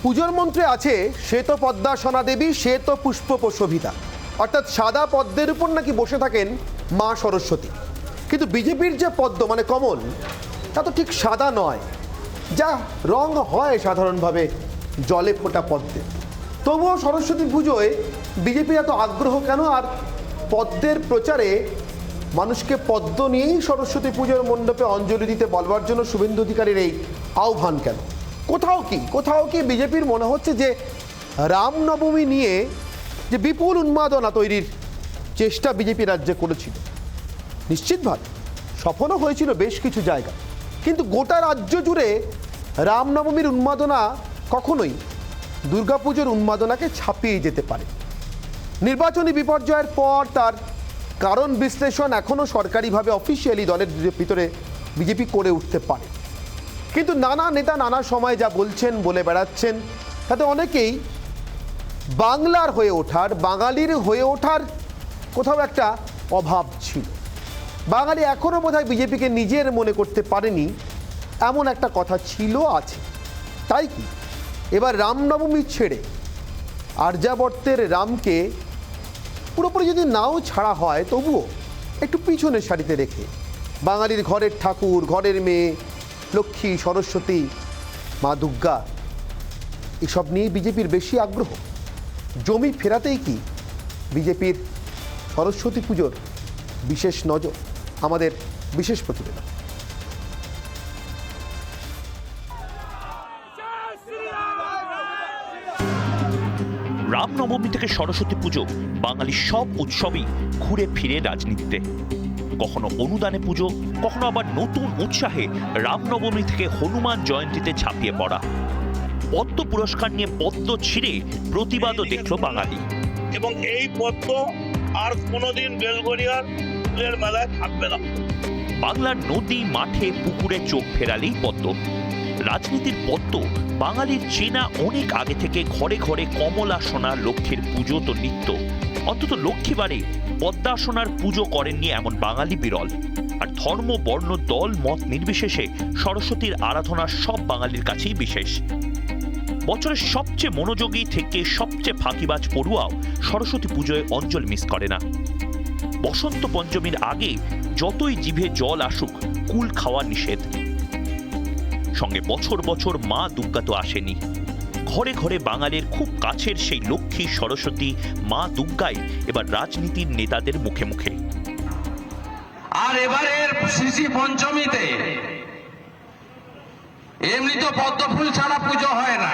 পুজোর মন্ত্রে আছে শ্বেত পদ্মা সোনা দেবী শ্বেত পুষ্প শোভিতা, অর্থাৎ সাদা পদ্মের উপর নাকি বসে থাকেন মা সরস্বতী। কিন্তু বিজেপির যে পদ্ম মানে কমল, তা তো ঠিক সাদা নয়, যা রং হয় সাধারণভাবে জলে ফোটা পদ্মে। তবুও সরস্বতী পুজোয় বিজেপির এত আগ্রহ কেন? আর পদ্মের প্রচারে মানুষকে পদ্ম নিয়েই সরস্বতী পুজোর মণ্ডপে অঞ্জলি দিতে বলবার জন্য শুভেন্দু অধিকারীর এই আহ্বান কেন? কোথাও কি বিজেপির মনে হচ্ছে যে রামনবমী নিয়ে যে বিপুল উন্মাদনা তৈরির চেষ্টা বিজেপি রাজ্যে করেছিল, নিশ্চিতভাবে সফলও হয়েছিল বেশ কিছু জায়গা, কিন্তু গোটা রাজ্য জুড়ে রামনবমীর উন্মাদনা কখনোই দুর্গাপুজোর উন্মাদনাকে ছাপিয়ে যেতে পারে। নির্বাচনী বিপর্যয়ের পর তার কারণ বিশ্লেষণ এখনও সরকারিভাবে অফিসিয়ালি দলের ভিতরে বিজেপি করে উঠতে পারে, কিন্তু নানা নেতা নানা সময় যা বলছেন বলে বেড়াচ্ছেন, তাতে অনেকেই বাংলার হয়ে ওঠার, বাঙালির হয়ে ওঠার কোথাও একটা অভাব ছিল। বাঙালি এখনও বোধহয় বিজেপিকে নিজের মনে করতে পারেনি, এমন একটা কথা ছিল, আছে। তাই কি এবার রামনবমী ছেড়ে আর্যাবর্তের রামকে পুরোপুরি যদি নাও ছাড়া হয়, তবুও একটু পিছনের সারিতে রেখে বাঙালির ঘরের ঠাকুর, ঘরের মেয়ে লক্ষ্মী, সরস্বতী, মা দুর্গা, এসব নিয়ে বিজেপির বেশি আগ্রহ? জমি ফেরাতেই কি বিজেপির সরস্বতী পুজোর বিশেষ নজর? আমাদের বিশেষ প্রতিবেদন। রামনবমী থেকে সরস্বতী পুজো, বাঙালির সব উৎসবই ঘুরে ফিরে রাজনীতিতে। কখনো অনুদানে পুজো, কখনো আবার নতুন উৎসাহে রামনবমী থেকে হনুমান জয়ন্তীতে ঝাঁপিয়ে পড়া। পদ্ম পুরস্কার নিয়ে পদ্ম ছিঁড়ে প্রতিবাদও দেখল বাঙালি। এবং এই পদ্ম আর কোনোদিন বেলগড়িয়ার ফুলের মেলায় থাকবে না। বাংলার নদী, মাঠে, পুকুরে চোখ ফেরালেই পদ্ম। রাজনীতির পদ্ম বাঙালির চেনা অনেক আগে থেকে। ঘরে ঘরে কমলা সোনা, লক্ষ্মীর পুজো তো নিত্য। অন্তত লক্ষ্মীবারে পদ্মা সোনার পুজো করেননি এমন বাঙালি বিরল। আর ধর্ম, বর্ণ, দল, মত নির্বিশেষে সরস্বতীর আরাধনা সব বাঙালির কাছেই বিশেষ। বছরের সবচেয়ে মনোযোগী থেকে সবচেয়ে ফাঁকিবাজ পড়ুয়াও সরস্বতী পুজোয় অঞ্জল মিস করে না। বসন্ত পঞ্চমীর আগে যতই জিভে জল আসুক, কুল খাওয়া নিষেধ। সঙ্গে বছর বছর মা দুর্গা তো আসেনি। ঘরে ঘরে বাঙালির খুব কাছের সেই লক্ষ্মী, সরস্বতী, মা দুর্গাই এবার রাজনীতির নেতাদের মুখে মুখে। আর এবারের শ্রী পঞ্চমীতে এমনি তো পদ্ম ফুল ছাড়া পুজো হয় না,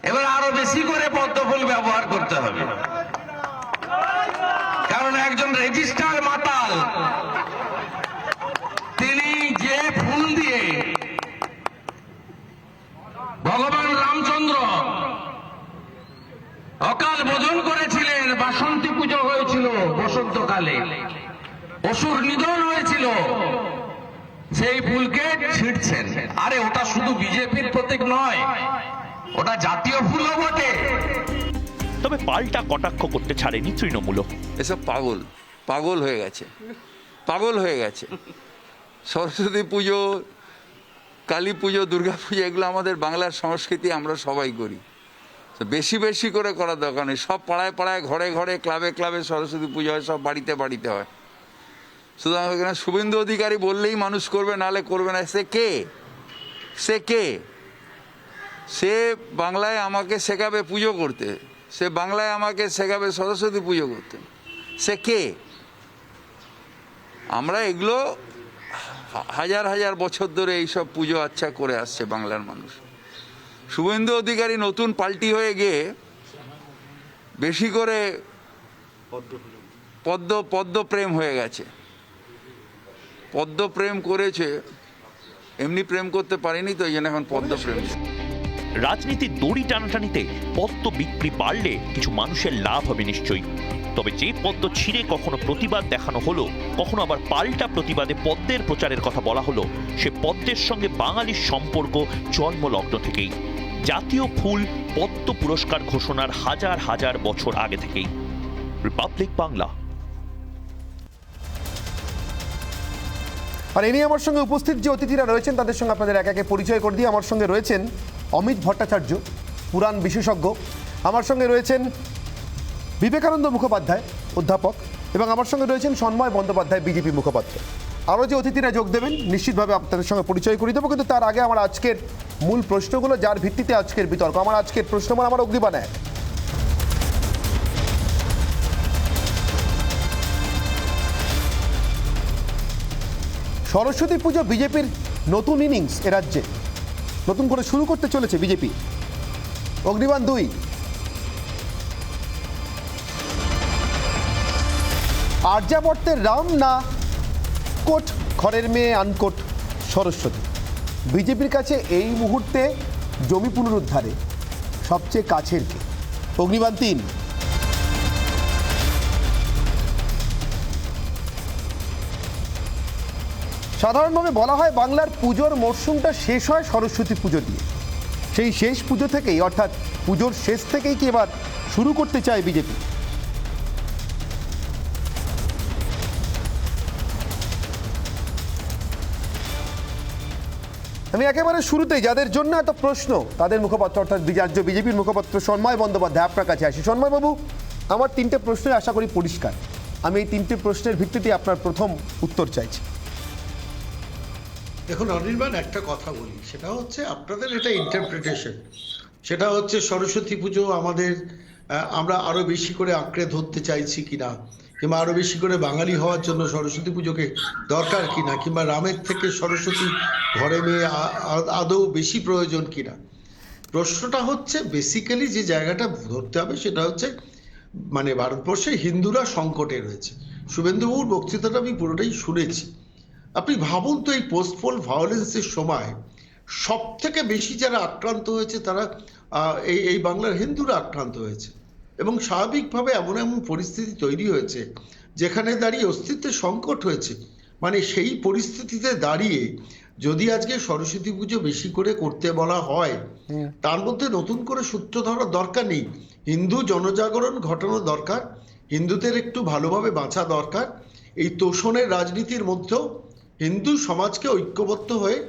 এবার আরো বেশি করে পদ্ম ফুল ব্যবহার করতে হবে। কারণ একজন রেজিস্টার মাতাল তিনি যে ফুল দিয়ে ভগবান রামচন্দ্র অকাল বোধন করেছিলেন, বাসন্তী পুজো হয়েছিল বসন্তকালে, অসুর নিধন হয়েছিল, সেই ফুলকে ছিঁড়ছেন। আরে ওটা শুধু বিজেপির প্রতীক নয়, ওটা জাতীয় ফুলও বটে। তবে পাল্টা কটাক্ষ করতে ছাড়েনি তৃণমূলও। এসব পাগল হয়ে গেছে। সরস্বতী পুজো, কালী পুজো, দুর্গা পুজো, এগুলো আমাদের বাংলার সংস্কৃতি, আমরা সবাই করি। বেশি বেশি করে করার দরকার নেই। সব পাড়ায় পাড়ায়, ঘরে ঘরে, ক্লাবে ক্লাবে সরস্বতী পুজো হয়, সব বাড়িতে বাড়িতে হয়। সুতরাং এখানে শুভেন্দু অধিকারী বললেই মানুষ করবে, নাহলে করবে না। সে কে? সে বাংলায় আমাকে শেখাবে পুজো করতে, সে বাংলায় আমাকে শেখাবে সরস্বতী পুজো করতে। সে কে? আমরা এগুলো হাজার হাজার বছর ধরে এইসব পুজো আচ্ছা করে আসছে বাংলার মানুষ। শুভেন্দু অধিকারী নতুন পাল্টি হয়ে গিয়ে বেশি করে পদ্ম প্রেম হয়ে গেছে। পদ্ম প্রেম করেছে, এমনি প্রেম করতে পারেনি, তো এই জন্য এখন পদ্ম প্রেম। রাজনীতির দড়ি টানাটানিতে পদ্ম বিক্রি বাড়লে কিছু মানুষের লাভ হবে নিশ্চয়ই। তবে যে পদ্ম ছিঁড়ে কখনো প্রতিবাদ দেখানো হলো, কখনো আবার পাল্টা প্রতিবাদে পদ্মের প্রচারের কথা বলা হলো, সে পদ্মের সঙ্গে বাঙালির সম্পর্ক জন্মলগ্ন থেকেই। জাতীয় ফুল পদ্ম পুরস্কার ঘোষণার হাজার হাজার বছর আগে থেকেই। রিপাবলিক বাংলা। আর এ নিয়ে আমার সঙ্গে উপস্থিত যে অতিথিরা রয়েছেন তাদের সঙ্গে আপনাদের এক একে পরিচয় করে দিয়ে আমার সঙ্গে রয়েছেন অমিত ভট্টাচার্য, পুরাণ বিশেষজ্ঞ। আমার সঙ্গে রয়েছেন বিবেকানন্দ মুখোপাধ্যায়, অধ্যাপক, এবং আমার সঙ্গে রয়েছেন সন্ময় বন্দ্যোপাধ্যায়, বিজেপি মুখপাত্র। আরও যে অতিথিরা যোগ দেবেন নিশ্চিতভাবে আপনাদের সঙ্গে পরিচয় করিয়ে দেবো, কিন্তু তার আগে আমার আজকের মূল প্রশ্নগুলো, যার ভিত্তিতে আজকের বিতর্ক। আমার আজকের প্রশ্ন আমার অগ্নিবাণ এক। সরস্বতী পুজো বিজেপির নতুন ইনিংস এ রাজ্যে নতুন করে শুরু করতে চলেছে বিজেপি। অগ্নিবাণ 2, আর্যাবর্তের রাম না কোট ঘরের মেয়ে আনকোট সরস্বতী? বিজেপির কাছে এই মুহূর্তে জমি পুনরুদ্ধারে সবচেয়ে কাছের কে? অগ্নিবাণ 3, সাধারণভাবে বলা হয় বাংলার পুজোর মরশুমটা শেষ হয় সরস্বতী পুজো দিয়ে। সেই শেষ পুজো থেকেই, অর্থাৎ পুজোর শেষ থেকেই কি এবার শুরু করতে চায় বিজেপি? আমি একেবারে শুরুতেই যাদের জন্য এত প্রশ্ন তাদের মুখপাত্র, অর্থাৎ রাজ্য বিজেপির মুখপাত্র সন্ময় বন্দ্যোপাধ্যায়, আপনার কাছে আসি। সন্ময়বাবু, আমার 3টে প্রশ্নের আশা করি পরিষ্কার। আমি এই 3টে প্রশ্নের ভিত্তিতে আপনার প্রথম উত্তর চাইছি। দেখুন অনির্বাণ, একটা কথা বলি, সেটা হচ্ছে আপনাদের এটা ইন্টারপ্রিটেশন। সেটা হচ্ছে সরস্বতী পুজো আমাদের আমরা আরো বেশি করে আঁকড়ে ধরতে চাইছি কিনা, কিংবা আরো বেশি করে বাঙালি হওয়ার জন্য সরস্বতী পুজোকে দরকার কিনা, কিংবা রামের থেকে সরস্বতী ঘরে মেয়ে আদৌ বেশি প্রয়োজন কিনা। প্রশ্নটা হচ্ছে বেসিক্যালি যে জায়গাটা ধরতে হবে সেটা হচ্ছে মানে ভারতবর্ষে হিন্দুরা সংকটে রয়েছে। শুভেন্দুবাবুর বক্তৃতাটা আমি পুরোটাই শুনেছি। আপনি ভাবুন তো, এই পোস্টপোল ভায়োলেন্সের সময় সব থেকে বেশি যারা আক্রান্ত হয়েছে তারা এই বাংলার হিন্দুরা আক্রান্ত হয়েছে, এবং স্বাভাবিকভাবে এমন এমন পরিস্থিতি তৈরি হয়েছে যেখানে দাঁড়িয়ে অস্তিত্বের সংকট হয়েছে। মানে সেই পরিস্থিতিতে দাঁড়িয়ে যদি আজকে সরস্বতী পুজো বেশি করে করতে বলা হয়, তার মধ্যে নতুন করে সূত্র ধরার দরকার নেই। হিন্দু জনজাগরণ ঘটানো দরকার, হিন্দুদের একটু ভালোভাবে বাঁচা দরকার। এই তোষণের রাজনীতির মধ্যেও হিন্দু সমাজকে ঐক্যবদ্ধ হয়ে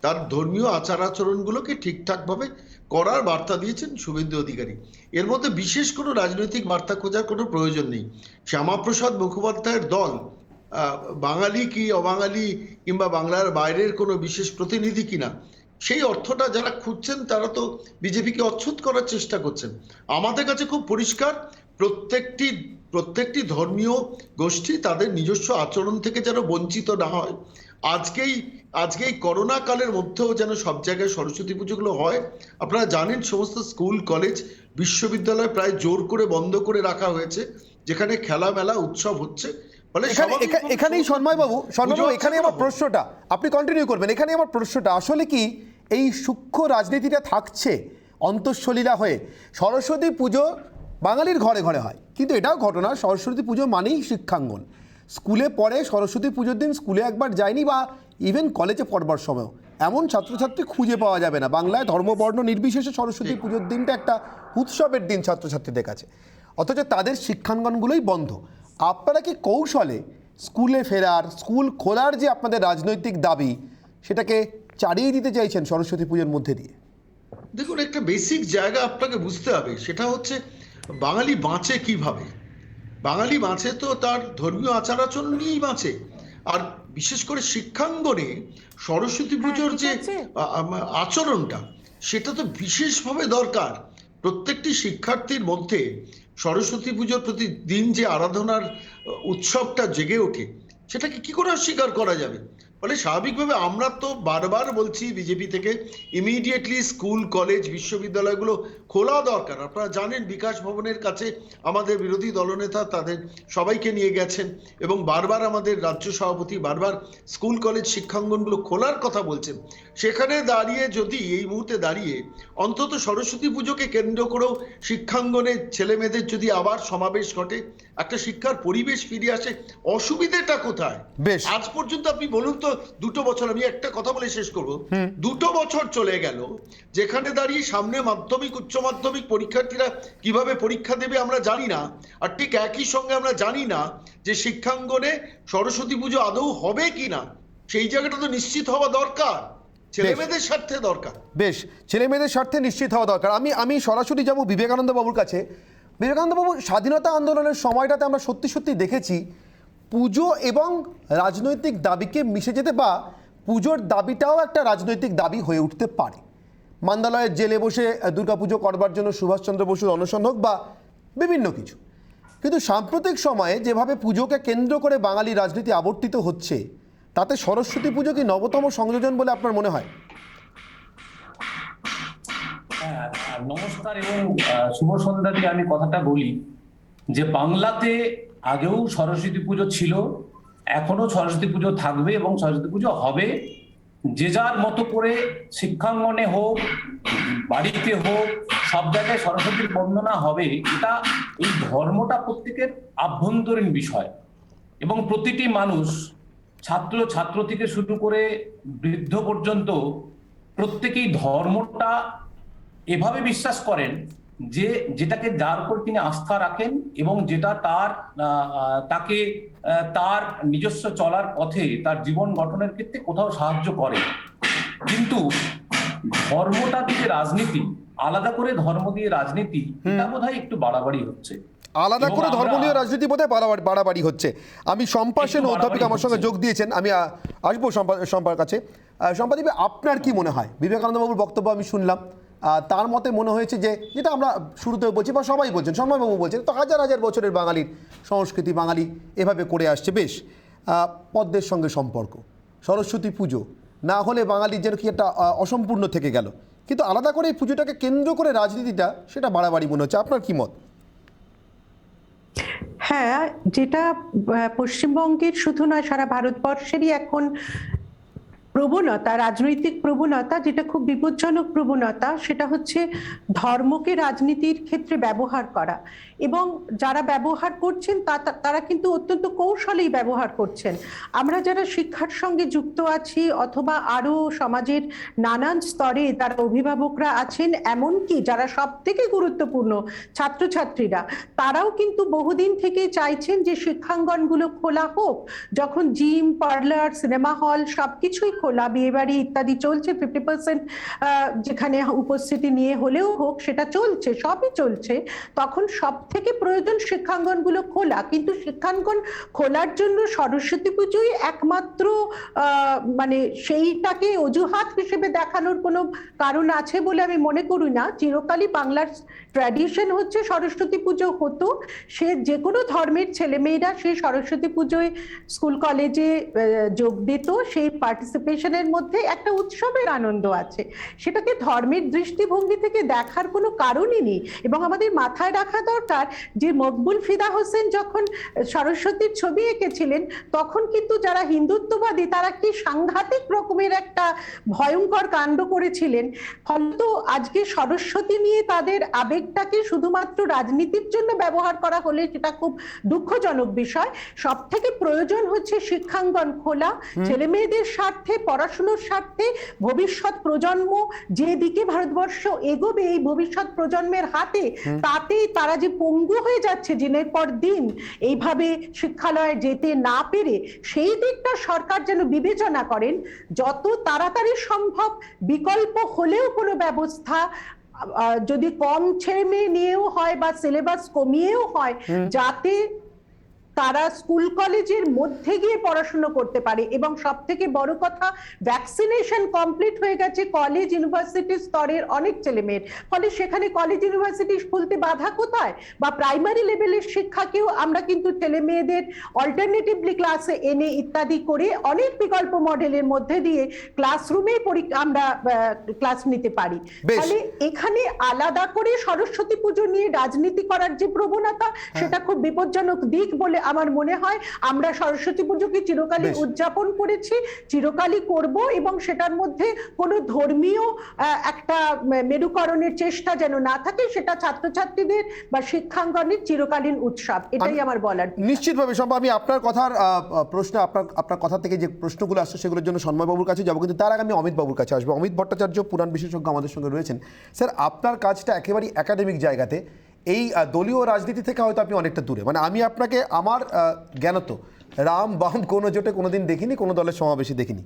তার ধর্মীয় আচার আচরণগুলোকে ঠিকঠাকভাবে করার বার্তা দিয়েছেন শুভেন্দু অধিকারী। এর মধ্যে বিশেষ কোনো রাজনৈতিক বার্তা খোঁজার কোনো প্রয়োজন নেই। শ্যামাপ্রসাদ মুখোপাধ্যায়ের দল বাঙালি কি অবাঙালি কিংবা বাংলার বাইরের কোনো বিশেষ প্রতিনিধি কিনা, সেই অর্থটা যারা খুঁজছেন তারা তো বিজেপিকে অচ্ছুত করার চেষ্টা করছেন। আমাদের কাছে খুব পরিষ্কার, প্রত্যেকটি ধর্মীয় গোষ্ঠী তাদের নিজস্ব আচরণ থেকে যেন বঞ্চিত না হয়। আজকেই করোনা কালের মধ্যেও যেন সব জায়গায় সরস্বতী পুজোগুলো হয়। আপনারা জানেন সমস্ত স্কুল কলেজ বিশ্ববিদ্যালয় প্রায় জোর করে বন্ধ করে রাখা হয়েছে, যেখানে খেলা মেলা উৎসব হচ্ছে। এখানেই সন্ময়বাবু, এখানে আমার প্রশ্নটা, আপনি কন্টিনিউ করবেন। এখানে আমার প্রশ্নটা আসলে কি এই সূক্ষ্ম রাজনীতিটা থাকছে অন্তঃসলীলা হয়ে? সরস্বতী পুজো বাঙালির ঘরে ঘরে হয়, কিন্তু এটাও ঘটনা সরস্বতী পুজো মানেই শিক্ষাঙ্গন। স্কুলে পড়ে সরস্বতী পুজোর দিন স্কুলে একবার যায়নি, বা ইভেন কলেজে পড়বার সময়ও এমন ছাত্রছাত্রী খুঁজে পাওয়া যাবে না। বাংলায় ধর্মবর্ণ নির্বিশেষে সরস্বতী পুজোর দিনটা একটা উৎসবের দিন ছাত্রছাত্রীদের কাছে, অথচ তাদের শিক্ষাঙ্গনগুলোই বন্ধ। আপনারা কি কৌশলে স্কুলে ফেরার, স্কুল খোলার যে আপনাদের রাজনৈতিক দাবি, সেটাকে চালিয়ে দিতে চাইছেন সরস্বতী পুজোর মধ্যে দিয়ে? দেখুন, একটা বেসিক জায়গা আপনাকে বুঝতে হবে, সেটা হচ্ছে বাঙালি বাঁচে কিভাবে। বাঙালি বাঁচে তো তার ধর্মীয় আচার আচরণ নিয়েই বাঁচে। আর বিশেষ করে শিক্ষাঙ্গনে সরস্বতী পুজোর যে আচরণটা, সেটা তো বিশেষভাবে দরকার। প্রত্যেকটি শিক্ষার্থীর মধ্যে সরস্বতী পুজোর প্রতি দিন যে আরাধনার উৎসবটা জেগে ওঠে, সেটাকে কি করে অস্বীকার করা যাবে? ফলে স্বাভাবিকভাবে আমরা তো বারবার বলছি বিজেপি থেকে ইমিডিয়েটলি স্কুল কলেজ বিশ্ববিদ্যালয়গুলো খোলা দরকার। আপনারা জানেন বিকাশ ভবনের কাছে আমাদের বিরোধী দলনেতা তাদের সবাইকে নিয়ে গেছেন, এবং বারবার আমাদের রাজ্য সভাপতি বারবার স্কুল কলেজ শিক্ষাঙ্গনগুলো খোলার কথা বলছেন। সেখানে দাঁড়িয়ে যদি এই মুহূর্তে দাঁড়িয়ে অন্তত সরস্বতী পুজোকে কেন্দ্র করেও শিক্ষাঙ্গনে ছেলে মেয়েদের যদি আবার সমাবেশ ঘটে, একটা শিক্ষার পরিবেশ ফিরে আসে, অসুবিধাটা কোথায়? আজ পর্যন্ত আপনি বলুন তো, 2 বছর, আমি একটা কথা বলে শেষ করব, 2 বছর চলে গেল যেখানে দাঁড়িয়ে সামনে মাধ্যমিক উচ্চ মাধ্যমিক পরীক্ষার্থীরা কিভাবে পরীক্ষা দেবে আমরা জানি না। আর ঠিক একই সঙ্গে আমরা জানি না যে শিক্ষাঙ্গনে সরস্বতী পুজো আদৌ হবে কিনা। সেই জায়গাটা তো নিশ্চিত হওয়া দরকার ছেলে মেয়েদের স্বার্থে দরকার। বেশ, ছেলে মেয়েদের স্বার্থে নিশ্চিত হওয়া দরকার। আমি সরাসরি যাব বিবেকানন্দ বাবুর কাছে। বিবেকানন্দ বাবু, স্বাধীনতা আন্দোলনের সময়টাতে আমরা সত্যি সত্যি দেখেছি পুজো এবং রাজনৈতিক দাবিকে মিশে যেতে, বা পুজোর দাবিটাও একটা রাজনৈতিক দাবি হয়ে উঠতে পারে। মান্দালয়ের জেলে বসে দুর্গাপুজো করবার জন্য সুভাষচন্দ্র বসুর অনশন হোক বা বিভিন্ন কিছু। কিন্তু সাম্প্রতিক সময়ে যেভাবে পুজোকে কেন্দ্র করে বাঙালি রাজনীতি আবর্তিত হচ্ছে, তাতে সরস্বতী পুজো কি নবতম সংযোজন বলে আপনার মনে হয়? নমস্কার এবং শুভ সন্ধ্যা দিয়ে আমি কথাটা বলি যে বাংলাতে আগেও সরস্বতী পুজো ছিল, এখনো সরস্বতী পুজো থাকবে এবং সরস্বতী পুজো হবে। যে যার মতো করে শিক্ষাঙ্গনে হোক, বাড়িতে হোক, সব জায়গায় সরস্বতীর বন্দনা হবে। এটা এই ধর্মটা প্রত্যেকের আভ্যন্তরীণ বিষয় এবং প্রতিটি মানুষ, ছাত্র ছাত্র থেকে শুরু করে বৃদ্ধ পর্যন্ত প্রত্যেকেই ধর্মটা এভাবে বিশ্বাস করেন যে যেটাকে যার উপর তিনি আস্থা রাখেন এবং যেটা তাকে তার নিজস্ব চলার পথে, তার জীবন গঠনের ক্ষেত্রে কোথাও সাহায্য করে। কিন্তু ধর্মটা দিয়ে রাজনীতি, আলাদা করে ধর্ম দিয়ে রাজনীতি, এটা বোধহয় একটু বাড়াবাড়ি হচ্ছে। আলাদা করে ধর্মীয় রাজনীতি বোধহয় বাড়াবাড়ি হচ্ছে। আমি শম্পা সেন অধ্যাপিকা আমার সঙ্গে যোগ দিয়েছেন, আমি আসবো শম্পার কাছে। শম্পাদেবী, আপনার কি মনে হয়? বিবেকানন্দ বাবুর বক্তব্য আমি শুনলাম, তার মতে মনে হয়েছে যে যেটা আমরা শুরুতেও বলছি বা সবাই বলছেন, সন্ময়বাবু বলছেন, তো হাজার হাজার বছরের বাঙালির সংস্কৃতি, বাঙালি এভাবে করে আসছে। বেশ, পদ্মের সঙ্গে সম্পর্ক, সরস্বতী পুজো না হলে বাঙালির যেন কি একটা অসম্পূর্ণ থেকে গেল। কিন্তু আলাদা করে এই পুজোটাকে কেন্দ্র করে রাজনীতিটা, সেটা বাড়াবাড়ি মনে হচ্ছে। আপনার কি মত? হ্যাঁ, যেটা পশ্চিমবঙ্গের শুধু নয়, সারা ভারতবর্ষেরই এখন প্রবণতা, রাজনৈতিক প্রবণতা, যেটা খুব বিপজ্জনক প্রবণতা, সেটা হচ্ছে ধর্মকে রাজনীতির ক্ষেত্রে ব্যবহার করা। এবং যারা ব্যবহার করছেন তারা কিন্তু অত্যন্ত কৌশলেই ব্যবহার করছেন। আমরা যারা শিক্ষার সঙ্গে যুক্ত আছি অথবা আরো সমাজের নানান স্তরে তার অভিভাবকরা আছেন, এমনকি যারা সব থেকে গুরুত্বপূর্ণ ছাত্রছাত্রীরা, তারাও কিন্তু বহুদিন থেকে চাইছেন যে শিক্ষাঙ্গনগুলো খোলা হোক। যখন জিম, পার্লার, সিনেমা হল সবকিছুই খোলা, বিয়ে বাড়ি ইত্যাদি চলছে, 50% যেখানে উপস্থিতি নিয়ে হলেও হোক সেটা চলছে, সবই চলছে, তখন সব থেকে প্রয়োজন শিক্ষাঙ্গনগুলো খোলা। কিন্তু শিক্ষাঙ্গন খোলার জন্য সরস্বতী পুজোই একমাত্র মানে সেইটাকে অজুহাত হিসেবে দেখানোর কোনো কারণ আছে বলে আমি মনে করি না। চিরকালই বাংলার ট্র্যাডিশন হচ্ছে সরস্বতী পুজো হতো, সে যে কোনো ধর্মের ছেলেমেয়েরা সেই সরস্বতী পুজোয় স্কুল কলেজে যোগ দিত। সেই পার্টিসিপেশনের মধ্যে একটা উৎসবের আনন্দ আছে, সেটাকে ধর্মের দৃষ্টিভঙ্গি থেকে দেখার কোনো কারণই নেই। এবং আমাদের মাথায় রাখা দরকার যে মকবুল ফিদা হোসেন যখন সরস্বতীর ছবি এঁকেছিলেন, তখন কিন্তু যারা হিন্দুত্ববাদী তারা কি সাংঘাতিক রকমের একটা ভয়ঙ্কর কাণ্ড করেছিলেন। ফলত আজকে সরস্বতী নিয়ে তাদের আবেগটাকে শুধুমাত্র রাজনীতির জন্য ব্যবহার করা হলে সেটা খুব দুঃখজনক বিষয়। সব থেকে প্রয়োজন হচ্ছে শিক্ষাঙ্গন খোলা, ছেলে মেয়েদের স্বার্থে, পড়াশোনার স্বার্থে। ভবিষ্যৎ প্রজন্ম যেদিকে ভারতবর্ষ এগোবে এই ভবিষ্যৎ প্রজন্মের হাতে, তাতে তারা যে পঙ্গু হয়ে যাচ্ছে দিনের পর দিন এইভাবে শিক্ষালয়ে যেতে না পেরে, সেই দিকটা সরকার যেন বিবেচনা করেন। যত তাড়াতাড়ি সম্ভব বিকল্প হলেও কোনো ব্যবস্থা, যদি কম ছেলে মেয়ে নিয়েও হয় বা সিলেবাস কমিয়েও হয়, যাতে তারা স্কুল কলেজের মধ্যে গিয়ে পড়াশোনা করতে পারে। এবং সব থেকে বড় কথা, ভ্যাকসিনেশন কমপ্লিট হয়ে গেছে কলেজ ইউনিভার্সিটি স্তরের অনেক ছেলে মেয়ের, ফলে সেখানে কলেজ ইউনিভার্সিটি খুলতে বাধা কোথায়? বা প্রাইমারি লেভেলের শিক্ষাকেও আমরা কিন্তু ছেলে মেয়েদের অল্টারনেটিভলি ক্লাসে এনে ইত্যাদি করে অনেক বিকল্প মডেলের মধ্যে দিয়ে ক্লাসরুমে আমরা ক্লাস নিতে পারি। ফলে এখানে আলাদা করে সরস্বতী পুজো নিয়ে রাজনীতি করার যে প্রবণতা, সেটা খুব বিপজ্জনক দিক বলে আমার মনে হয়। আমরা সরস্বতী পুজোকে চিরকালই উদযাপন করেছি, চিরকালই করব, এবং সেটার মধ্যে কোনো ধর্মীয় একটা মেরুকরণের চেষ্টা যেন না থাকে। সেটা ছাত্রছাত্রীদের বা শিক্ষাঙ্গনের চিরকালীন উৎসব, এটাই আমার বলার। নিশ্চিতভাবে সম্ভব। আমি আপনার কথার প্রশ্ন, আপনার কথা থেকে যে প্রশ্নগুলো আসছে সেগুলোর জন্য সন্ময়বাবুর কাছে যাবো, কিন্তু তার আগে আমি অমিতবাবুর কাছে আসবো। অমিত ভট্টাচার্য, পুরাণ বিশেষজ্ঞ, আমাদের সঙ্গে রয়েছেন। স্যার, আপনার কাজটা একেবারেই একাডেমিক জায়গাতে, এই দলীয় রাজনীতি থেকে হয়তো আপনি অনেকটা দূরে। মানে আমি আপনাকে, আমার জ্ঞানত রাম বাম কোনো জোটে কোনোদিন দেখিনি, কোনো দলের সমাবেশে দেখিনি।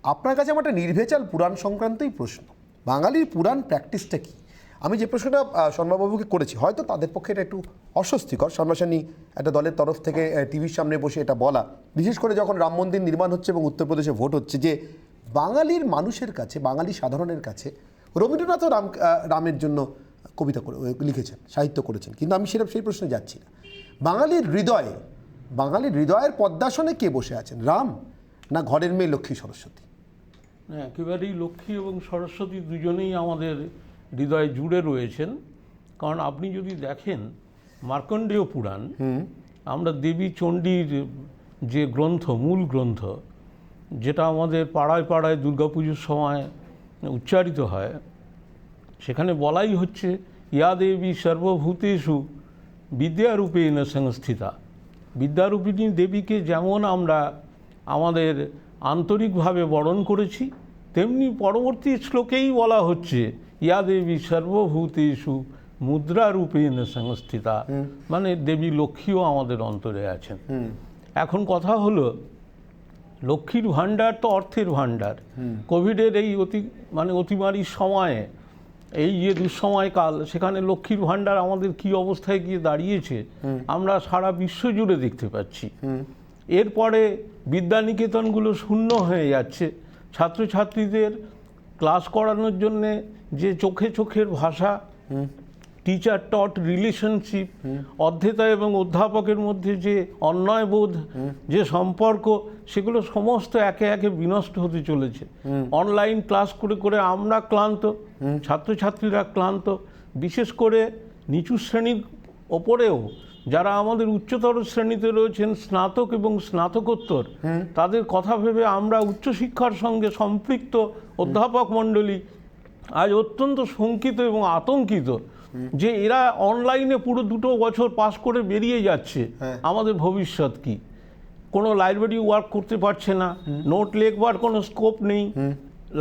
আপনার কাছে আমার একটা নির্ভেজাল পুরাণ সংক্রান্তই প্রশ্ন, বাঙালির পুরাণ প্র্যাকটিসটা কি? আমি যে প্রশ্নটা শর্মাবাবুকে করেছি, হয়তো তাদের পক্ষে এটা একটু অস্বস্তিকর, সামনাসামনি একটা দলের তরফ থেকে টিভির সামনে বসে এটা বলা, বিশেষ করে যখন রাম মন্দির নির্মাণ হচ্ছে এবং উত্তরপ্রদেশে ভোট হচ্ছে, যে বাঙালির মানুষের কাছে, বাঙালি সাধারণের কাছে রবীন্দ্রনাথও রামের জন্য কবিতা লিখেছেন, সাহিত্য করেছেন, কিন্তু আমি সেই প্রশ্নে যাচ্ছি না। বাঙালির হৃদয়ের পদ্মাসনে কে বসে আছেন, রাম না ঘরের মেয়ে লক্ষ্মী সরস্বতী? হ্যাঁ, একেবারেই লক্ষ্মী এবং সরস্বতী দুজনেই আমাদের হৃদয়ে জুড়ে রয়েছেন। কারণ আপনি যদি দেখেন মার্কণ্ডেয় পুরাণ, আমরা দেবী চণ্ডীর যে গ্রন্থ, মূল গ্রন্থ, যেটা আমাদের পাড়ায় পাড়ায় দুর্গাপুজোর সময় উচ্চারিত হয়, সেখানে বলাই হচ্ছে ইয়া দেবী সর্বভূতেষু বিদ্যারূপেণ সংস্থিতা। বিদ্যারূপিণী দেবীকে যেমন আমরা আমাদের আন্তরিকভাবে বরণ করেছি, তেমনি পরবর্তী শ্লোকেই বলা হচ্ছে ইয়া দেবী সর্বভূতেষু মুদ্রারূপেণ সংস্থিতা, মানে দেবী লক্ষ্মীও আমাদের অন্তরে আছেন। এখন কথা হলো, লক্ষ্মীর ভাণ্ডার তো অর্থের ভাণ্ডার। কোভিডের এই অতিমারির সময়ে, এই যে দুঃসময়কাল, সেখানে লক্ষ্মীর ভাণ্ডার আমাদের কি অবস্থায় গিয়ে দাঁড়িয়েছে আমরা সারা বিশ্ব জুড়ে দেখতে পাচ্ছি। এরপরে বিদ্যানিকেতনগুলো শূন্য হয়ে যাচ্ছে, ছাত্রছাত্রীদের ক্লাস করানোর জন্যে যে চোখের ভাষা, টিচার টট রিলেশনশিপ, অধ্যেতা এবং অধ্যাপকের মধ্যে যে অন্যায়বোধ, যে সম্পর্ক, সেগুলো সমস্ত একে একে বিনষ্ট হতে চলেছে। অনলাইন ক্লাস করে করে আমরা ক্লান্ত, ছাত্রছাত্রীরা ক্লান্ত। বিশেষ করে নিচু শ্রেণীর ওপরেও যারা আমাদের উচ্চতর শ্রেণীতে রয়েছেন, স্নাতক এবং স্নাতকোত্তর, তাদের কথা ভেবে আমরা উচ্চশিক্ষার সঙ্গে সম্পৃক্ত অধ্যাপক মণ্ডলী আজ অত্যন্ত শঙ্কিত এবং আতঙ্কিত যে এরা অনলাইনে পুরো 2 বছর পাস করে বেরিয়ে যাচ্ছে, আমাদের ভবিষ্যৎ কি? কোনো লাইব্রেরি ওয়ার্ক করতে পারছে না, নোট লেখবার কোনো স্কোপ নেই,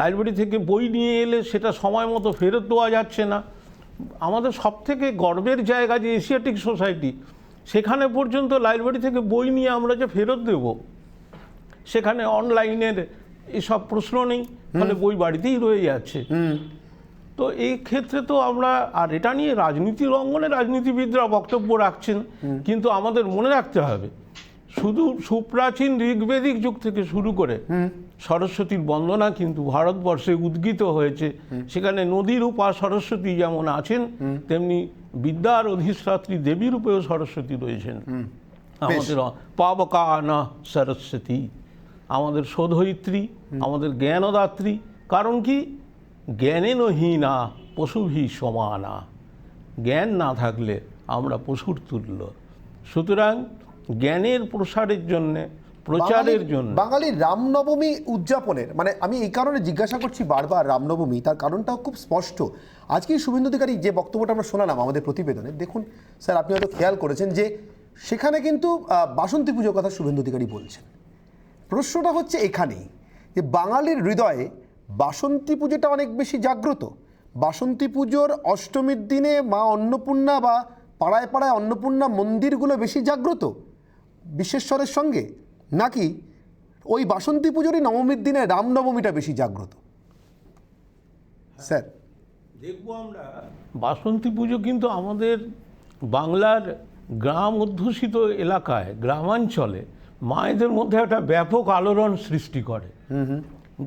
লাইব্রেরি থেকে বই নিয়ে এলে সেটা সময় মতো ফেরত দেওয়া যাচ্ছে না। আমাদের সবথেকে গর্বের জায়গা যে এশিয়াটিক সোসাইটি, সেখানে পর্যন্ত লাইব্রেরি থেকে বই নিয়ে আমরা যে ফেরত দেব, সেখানে অনলাইনের এসব প্রশ্ন নেই, ফলে বই বাড়িতেই রয়ে যাচ্ছে। তো এই ক্ষেত্রে তো আমরা, আর এটা নিয়ে রাজনীতির অঙ্গনে রাজনীতিবিদরা বক্তব্য রাখছেন, কিন্তু আমাদের মনে রাখতে হবে শুধু সুপ্রাচীন ঋগ্বেদিক যুগ থেকে শুরু করে সরস্বতীর বন্দনা কিন্তু ভারতবর্ষে উদ্গীত হয়েছে। সেখানে নদীর রূপা সরস্বতী যেমন আছেন, তেমনি বিদ্যার অধিষ্ঠাত্রী দেবী রূপেও সরস্বতী রয়েছেন। আমাদের পাবকানা সরস্বতী, আমাদের শোধয়িত্রী, আমাদের জ্ঞানদাত্রী। কারণ কি? জ্ঞানে নহীনা পশুভি সমানা, জ্ঞান না থাকলে আমরা পশুর তুল্য। সুতরাং জ্ঞানের প্রসারের জন্যে, প্রচারের জন্য বাঙালির রামনবমী উদযাপনের, মানে আমি এই কারণে জিজ্ঞাসা করছি বারবার রামনবমী, তার কারণটাও খুব স্পষ্ট। আজকে শুভেন্দু অধিকারী যে বক্তব্যটা আমরা শোনালাম আমাদের প্রতিবেদনে, দেখুন স্যার, আপনি হয়তো খেয়াল করেছেন যে সেখানে কিন্তু বাসন্তী পুজোর কথা শুভেন্দু অধিকারী বলছেন। প্রশ্নটা হচ্ছে এখানেই যে বাঙালির হৃদয়ে বাসন্তী পুজোটা অনেক বেশি জাগ্রত। বাসন্তী পুজোর অষ্টমীর দিনে মা অন্নপূর্ণা বা পাড়ায় পাড়ায় অন্নপূর্ণা মন্দিরগুলো বেশি জাগ্রত বিশ্বেশ্বরের সঙ্গে, নাকি ওই বাসন্তী পুজোরই নবমীর দিনে রামনবমীটা বেশি জাগ্রত? স্যার, দেখবো আমরা বাসন্তী পুজো কিন্তু আমাদের বাংলার গ্রাম অধ্যুষিত এলাকায়, গ্রামাঞ্চলে মায়েদের মধ্যে একটা ব্যাপক আলোড়ন সৃষ্টি করে,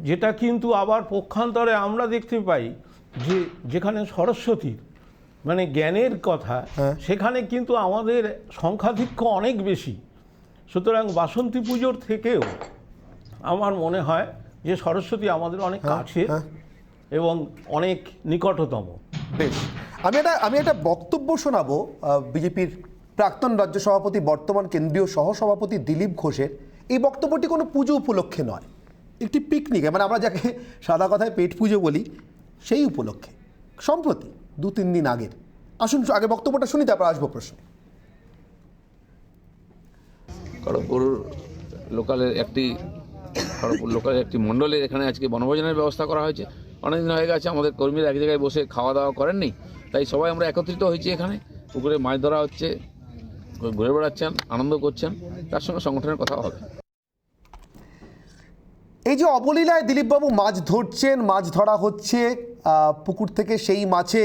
যেটা কিন্তু আবার পক্ষান্তরে আমরা দেখতে পাই যে যেখানে সরস্বতীর মানে জ্ঞানের কথা, সেখানে কিন্তু আমাদের সংখ্যাধিক্য অনেক বেশি। সুতরাং বাসন্তী পুজোর থেকেও আমার মনে হয় যে সরস্বতী আমাদের অনেক কাছে এবং অনেক নিকটতম। বেশ, আমি একটা বক্তব্য শোনাবো বিজেপির প্রাক্তন রাজ্য সভাপতি, বর্তমান কেন্দ্রীয় সহসভাপতি দিলীপ ঘোষের। এই বক্তব্যটি কোনো পুজো উপলক্ষে নয়, একটি পিকনিকে, মানে আমরা যাকে সাদা কথায় পেট পুজো বলি, সেই উপলক্ষে সম্প্রতি 2-3 দিন আগের। আসুন আগে বক্তব্যটা শুনি, তারপর আসবো প্রশ্নে। খড়গপুর লোকালের একটি মণ্ডলের এখানে আজকে বনভোজনের ব্যবস্থা করা হয়েছে। অনেকদিন হয়ে গেছে আমাদের কর্মীরা এক জায়গায় বসে খাওয়া দাওয়া করেননি, তাই সবাই আমরা একত্রিত হয়েছি এখানে। পুকুরে মাছ ধরা হচ্ছে, ঘুরে বেড়াচ্ছেন, আনন্দ করছেন, তার সঙ্গে সংগঠনের কথা হবে। এই যে অবলীলায় দিলীপবাবু মাছ ধরছেন, মাছ ধরা হচ্ছে পুকুর থেকে, সেই মাছে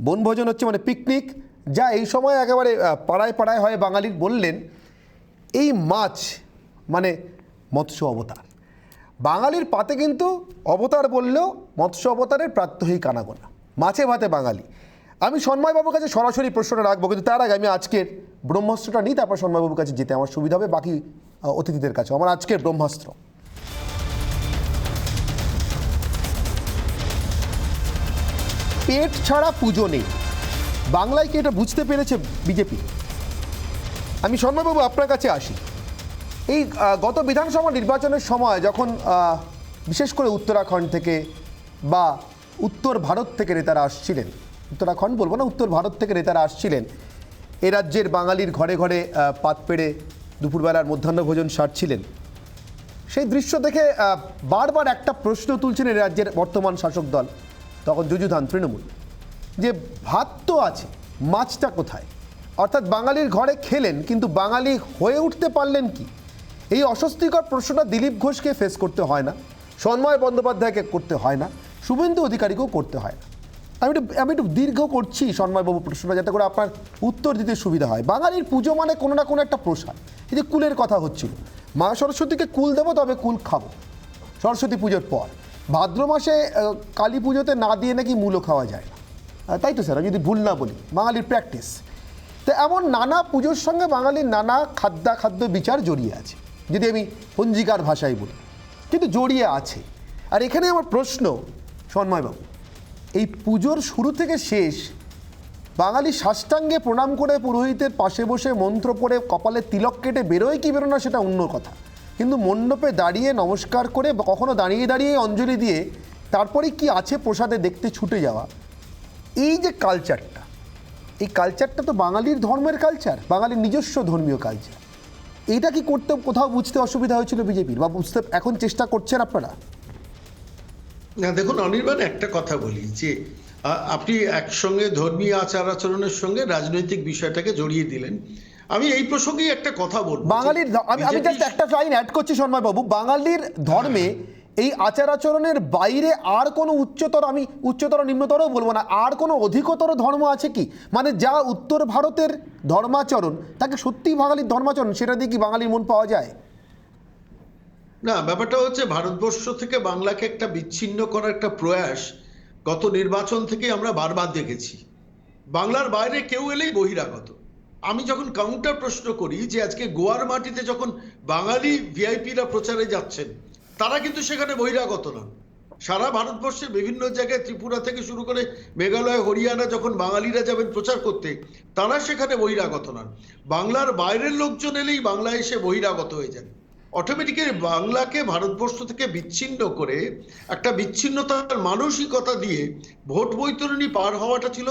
বনভোজন হচ্ছে, মানে পিকনিক, যা এই সময় একেবারে পাড়ায় পাড়ায় হয় বাঙালির, বললেন এই মাছ মানে মৎস্য অবতার। বাঙালির পাতে কিন্তু অবতার বললেও মৎস্য অবতারের প্রাত্যহিক আনাগোনা, মাছে ভাতে বাঙালি। আমি সন্ময়বাবুর কাছে সরাসরি প্রশ্নটা রাখবো, কিন্তু তার আগে আমি আজকের ব্রহ্মাস্ত্রটা নিই, তারপর সন্ময়বাবুর কাছে যেতে আমার সুবিধা হবে, বাকি অতিথিদের কাছে। আমার আজকের ব্রহ্মাস্ত্র, পেট ছাড়া পুজো নেই। বাংলায় কি এটা বুঝতে পেরেছে বিজেপি? আমি সন্ময়বাবু আপনার কাছে আসি। এই গত বিধানসভা নির্বাচনের সময় যখন বিশেষ করে উত্তরাখণ্ড থেকে বা উত্তর ভারত থেকে নেতারা আসছিলেন, উত্তরাখণ্ড বলবো না, উত্তর ভারত থেকে নেতারা আসছিলেন, এ রাজ্যের বাঙালির ঘরে ঘরে পাত পেড়ে দুপুরবেলার মধ্যাহ্নভোজন সারছিলেন, সেই দৃশ্য দেখে বারবার একটা প্রশ্ন তুলছেন এ রাজ্যের বর্তমান শাসক দল, তখন যুযুধান তৃণমূল, যে ভাত তো আছে, মাছটা কোথায়? অর্থাৎ বাঙালির ঘরে খেলেন, কিন্তু বাঙালি হয়ে উঠতে পারলেন কি? এই অস্বস্তিকর প্রশ্নটা দিলীপ ঘোষকে ফেস করতে হয় না, সন্ময় বন্দ্যোপাধ্যায়কে করতে হয় না, শুভেন্দু অধিকারীকেও করতে হয় না। আমি একটু দীর্ঘ করছি সন্ময়বাবু প্রশ্নটা, যাতে করে আপনার উত্তর দিতে সুবিধা হয়। বাঙালির পুজো মানে কোনো না কোনো একটা প্রসাদ। এই যে কুলের কথা হচ্ছিল, মা সরস্বতীকে কুল দেবো, তবে কুল খাবো সরস্বতী পুজোর পর। ভাদ্র মাসে কালী পুজোতে না দিয়ে নাকি মূলও খাওয়া যায় না, তাই তো স্যার, আমি যদি ভুল না বলি, বাঙালির প্র্যাকটিস। তো এমন নানা পুজোর সঙ্গে বাঙালির নানা খাদ্য বিচার জড়িয়ে আছে, যদি আমি পঞ্জিকার ভাষায় বলি, কিন্তু জড়িয়ে আছে। আর এখানে আমার প্রশ্ন সন্ময়বাবু, এই পুজোর শুরু থেকে শেষ বাঙালি সাষ্টাঙ্গে প্রণাম করে পুরোহিতের পাশে বসে মন্ত্র পড়ে কপালে তিলক কেটে বেরোয় কি বেরো না সেটা অন্য কথা, কিন্তু মণ্ডপে দাঁড়িয়ে নমস্কার করে, কখনো দাঁড়িয়ে দাঁড়িয়ে অঞ্জলি দিয়ে তারপরে কি আছে প্রসাদে দেখতে ছুটে যাওয়া, এই যে কালচারটা, এই কালচারটা তো বাঙালির ধর্মের কালচার, বাঙালির নিজস্ব ধর্মীয় কালচার। এইটা কি করতে কোথাও বুঝতে অসুবিধা হয়েছিল বিজেপির, বা বুঝতে এখন চেষ্টা করছেন আপনারা? না দেখুন অনির্বাণ, একটা কথা বলি যে আপনি একসঙ্গে ধর্মীয় আচার আচরণের সঙ্গে রাজনৈতিক বিষয়টাকে জড়িয়ে দিলেন। আমি এই প্রসঙ্গেই একটা কথা বলবো, বাঙালির, আমি জাস্ট একটা লাইন অ্যাড করছি সন্ময়বাবু, বাঙালির ধর্মে এই আচার আচরণের বাইরে আর কোনো উচ্চতর, আমি উচ্চতর নিম্নতরও বলবো না, আর কোনো অধিকতর ধর্ম আছে কি? মানে যা উত্তর ভারতের ধর্মাচরণ, তাকে সত্যিই বাঙালির ধর্মাচরণ, সেটা দিয়ে কি বাঙালির মন পাওয়া যায়? না, ব্যাপারটা হচ্ছে ভারতবর্ষ থেকে বাংলাকে একটা বিচ্ছিন্ন করার একটা প্রয়াস গত নির্বাচন থেকে আমরা বারবার দেখেছি। বাংলার বাইরে কেউ এলেই বহিরাগত। আমি যখন কাউন্টার প্রশ্ন করি যে আজকে গোয়ার মাটিতে যখন বাঙালি ভিআইপিরা প্রচারে যাচ্ছেন, তারা কিন্তু সেখানে বহিরাগত নন। সারা ভারতবর্ষের বিভিন্ন জায়গায়, ত্রিপুরা থেকে শুরু করে মেঘালয়, হরিয়ানা, যখন বাঙালিরা যাবেন প্রচার করতে, তারা সেখানে বহিরাগত নন। বাংলার বাইরের লোকজন এলেই বাংলা এসে বহিরাগত হয়ে যান। অটোমেটিক্যালি বাংলাকে ভারতবর্ষ থেকে বিচ্ছিন্ন করে একটা বিচ্ছিন্নতার মানসিকতা দিয়ে ভোট বৈতরণী পার হওয়াটা ছিল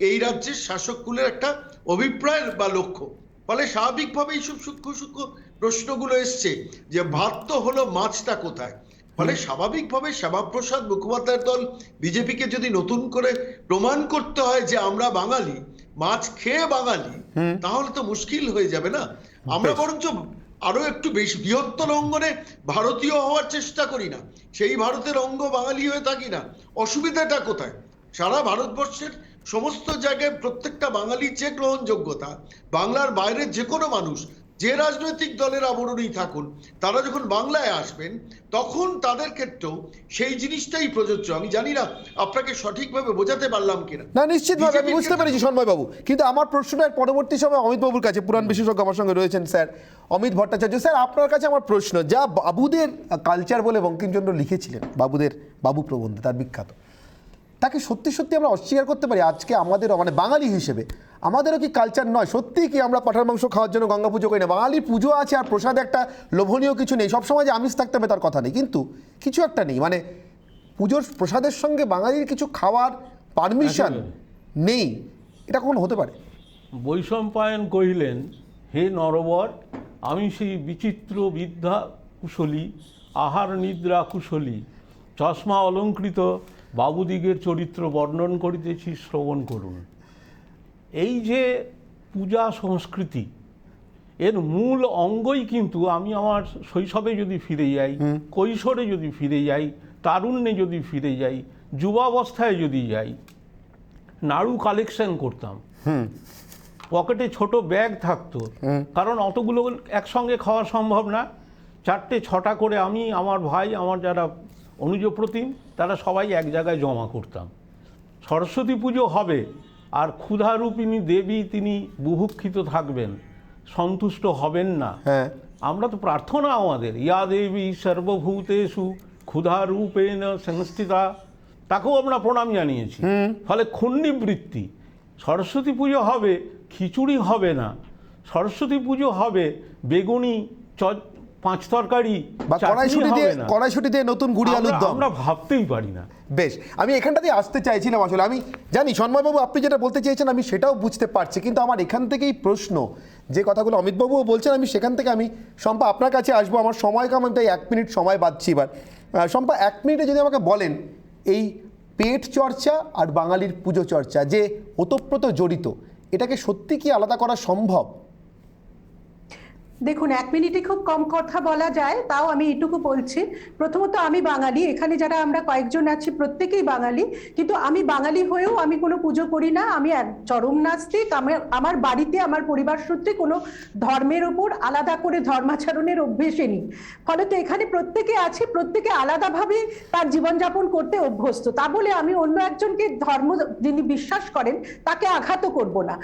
এই রাজ্যের শাসককুলের একটা অভিপ্রায় বা লক্ষ্য। ফলে স্বাভাবিকভাবে এইসব সূক্ষ্ম সূক্ষ্ম প্রশ্নগুলো এসছে যে ভাত তো হলো, মাছটা কোথায়? ফলে স্বাভাবিকভাবে শ্যামাপ্রসাদ মুখোপাধ্যায়ের দল বিজেপিকে যদি নতুন করে প্রমাণ করতে হয় যে আমরা বাঙালি, মাছ খেয়ে বাঙালি, তাহলে তো মুশকিল হয়ে যাবে না? আমরা বরঞ্চ আরো একটু বেশি বৃহত্তর অঙ্গনে ভারতীয় হওয়ার চেষ্টা করি না, সেই ভারতের অঙ্গ বাঙালি হয়ে থাকি না। অসুবিধাটা কোথায়? সারা ভারতবর্ষের সমস্ত জায়গায় প্রত্যেকটা বাঙালির যে গ্রহণযোগ্যতা, বাংলার বাইরের যে কোনো মানুষ, যে রাজনৈতিক দলের আবরণেই থাকুন, তারা যখন বাংলায় আসবেন তখন তাদের ক্ষেত্রেও সেই জিনিসটাই প্রযোজ্য। আমি জানি না আপনাকে সঠিকভাবে বোঝাতে পারলাম কিনা। না, নিশ্চিতভাবে আমি বুঝতে পেরেছি সন্ময়বাবু, কিন্তু আমার প্রশ্নটার পরবর্তী সময় অমিতবাবুর কাছে, পুরাণ বিশেষজ্ঞ আমার সঙ্গে রয়েছেন স্যার অমিত ভট্টাচার্য। স্যার, আপনার কাছে আমার প্রশ্ন, যা বাবুদের কালচার বলে বঙ্কিমচন্দ্র লিখেছিলেন, বাবু প্রবন্ধ তার বিখ্যাত, তাকে সত্যি সত্যি আমরা অস্বীকার করতে পারি আজকে আমাদেরও, মানে বাঙালি হিসেবে আমাদেরও কি কালচার নয়? সত্যি কি আমরা পাঁঠার মাংস খাওয়ার জন্য গঙ্গা পুজো করি না? বাঙালির পুজো আছে, আর প্রসাদে একটা লোভনীয় কিছু নেই, সবসময় যে আমিষ থাকতে হবে তার কথা নেই, কিন্তু কিছু একটা নেই, মানে পুজোর প্রসাদের সঙ্গে বাঙালির কিছু খাওয়ার পারমিশন নেই, এটা কখন হতে পারে? বৈশম্পায়ন কহিলেন, হে নরবর, আমি সেই বিচিত্র বিদ্যা কুশলী, আহার নিদ্রা কুশলী, চশমা অলঙ্কৃত বাবুদিগের চরিত্র বর্ণন করিতেছি, শ্রবণ করুন। এই যে পূজা সংস্কৃতি, এর মূল অঙ্গই কিন্তু আমি আমার শৈশবে যদি ফিরে যাই, কৈশোরে যদি ফিরে যাই, তারুণ্যে যদি ফিরে যাই, যুবাবস্থায় যদি যাই, নাড়ু কালেকশন করতাম, পকেটে ছোট ব্যাগ থাকতো, কারণ অতগুলো একসঙ্গে খাওয়া সম্ভব না। 4-6টা করে আমি, আমার ভাই, আমার যারা অনুজ প্রতিম, তারা সবাই এক জায়গায় জমা করতাম। সরস্বতী পুজো হবে, আর ক্ষুধারূপিণী দেবী তিনি বুভুক্ষিত থাকবেন, সন্তুষ্ট হবেন না। আমরা তো প্রার্থনা আমাদের, ইয়া দেবী সর্বভূতেষু ক্ষুধারূপেণ সংস্থিতা, তাকেও আমরা প্রণাম জানিয়েছি। ফলে ক্ষুণ্ণিবৃত্তি, সরস্বতী পুজো হবে, খিচুড়ি হবে না। সরস্বতী পুজো হবে বেগুনি, 5 তরকারি বা চাটনি হবে না। কড়াইশুঁটি দিয়ে নতুন গুড়ি আলুর দম আমরা ভাবতেই পারি না। বেশ, আমি এখানটা দিয়ে আসতে চাইছিলাম। আসলে আমি জানি সন্ময়বাবু আপনি যেটা বলতে চেয়েছেন আমি সেটাও বুঝতে পারছি, কিন্তু আমার এখান থেকেই প্রশ্ন, যে কথাগুলো অমিতবাবুও বলছেন, আমি সেখান থেকে আমি শম্পা আপনার কাছে আসবো। আমার সময় কম, আমি তাই 1 মিনিট সময় বাঁধছি এবার। শম্পা, 1 মিনিটে যদি আমাকে বলেন এই পেট চর্চা আর বাঙালির পুজো চর্চা যে ওতপ্রোত জড়িত, এটাকে সত্যি কি আলাদা করা সম্ভব? দেখুন, 1 মিনিটে খুব কম কথা বলা যায়, তাও আমি এটুকু বলছি। প্রথমত আমি বাঙালি, এখানে যারা আমরা কয়েকজন আছি প্রত্যেকেই বাঙালি, কিন্তু আমি বাঙালি হয়েও আমি কোনো পুজো করি না। আমি এক চরম নাস্তিক। আমার বাড়িতে আমার পরিবার সূত্রে কোনো ধর্মের ওপর আলাদা করে ধর্মাচরণের অভ্যেসে নেই। ফলে তো এখানে প্রত্যেকে আছি, প্রত্যেকে আলাদাভাবে তার জীবনযাপন করতে অভ্যস্ত। তা বলে আমি অন্য একজনকে ধর্ম যিনি বিশ্বাস করেন তাকে আঘাতও করব না।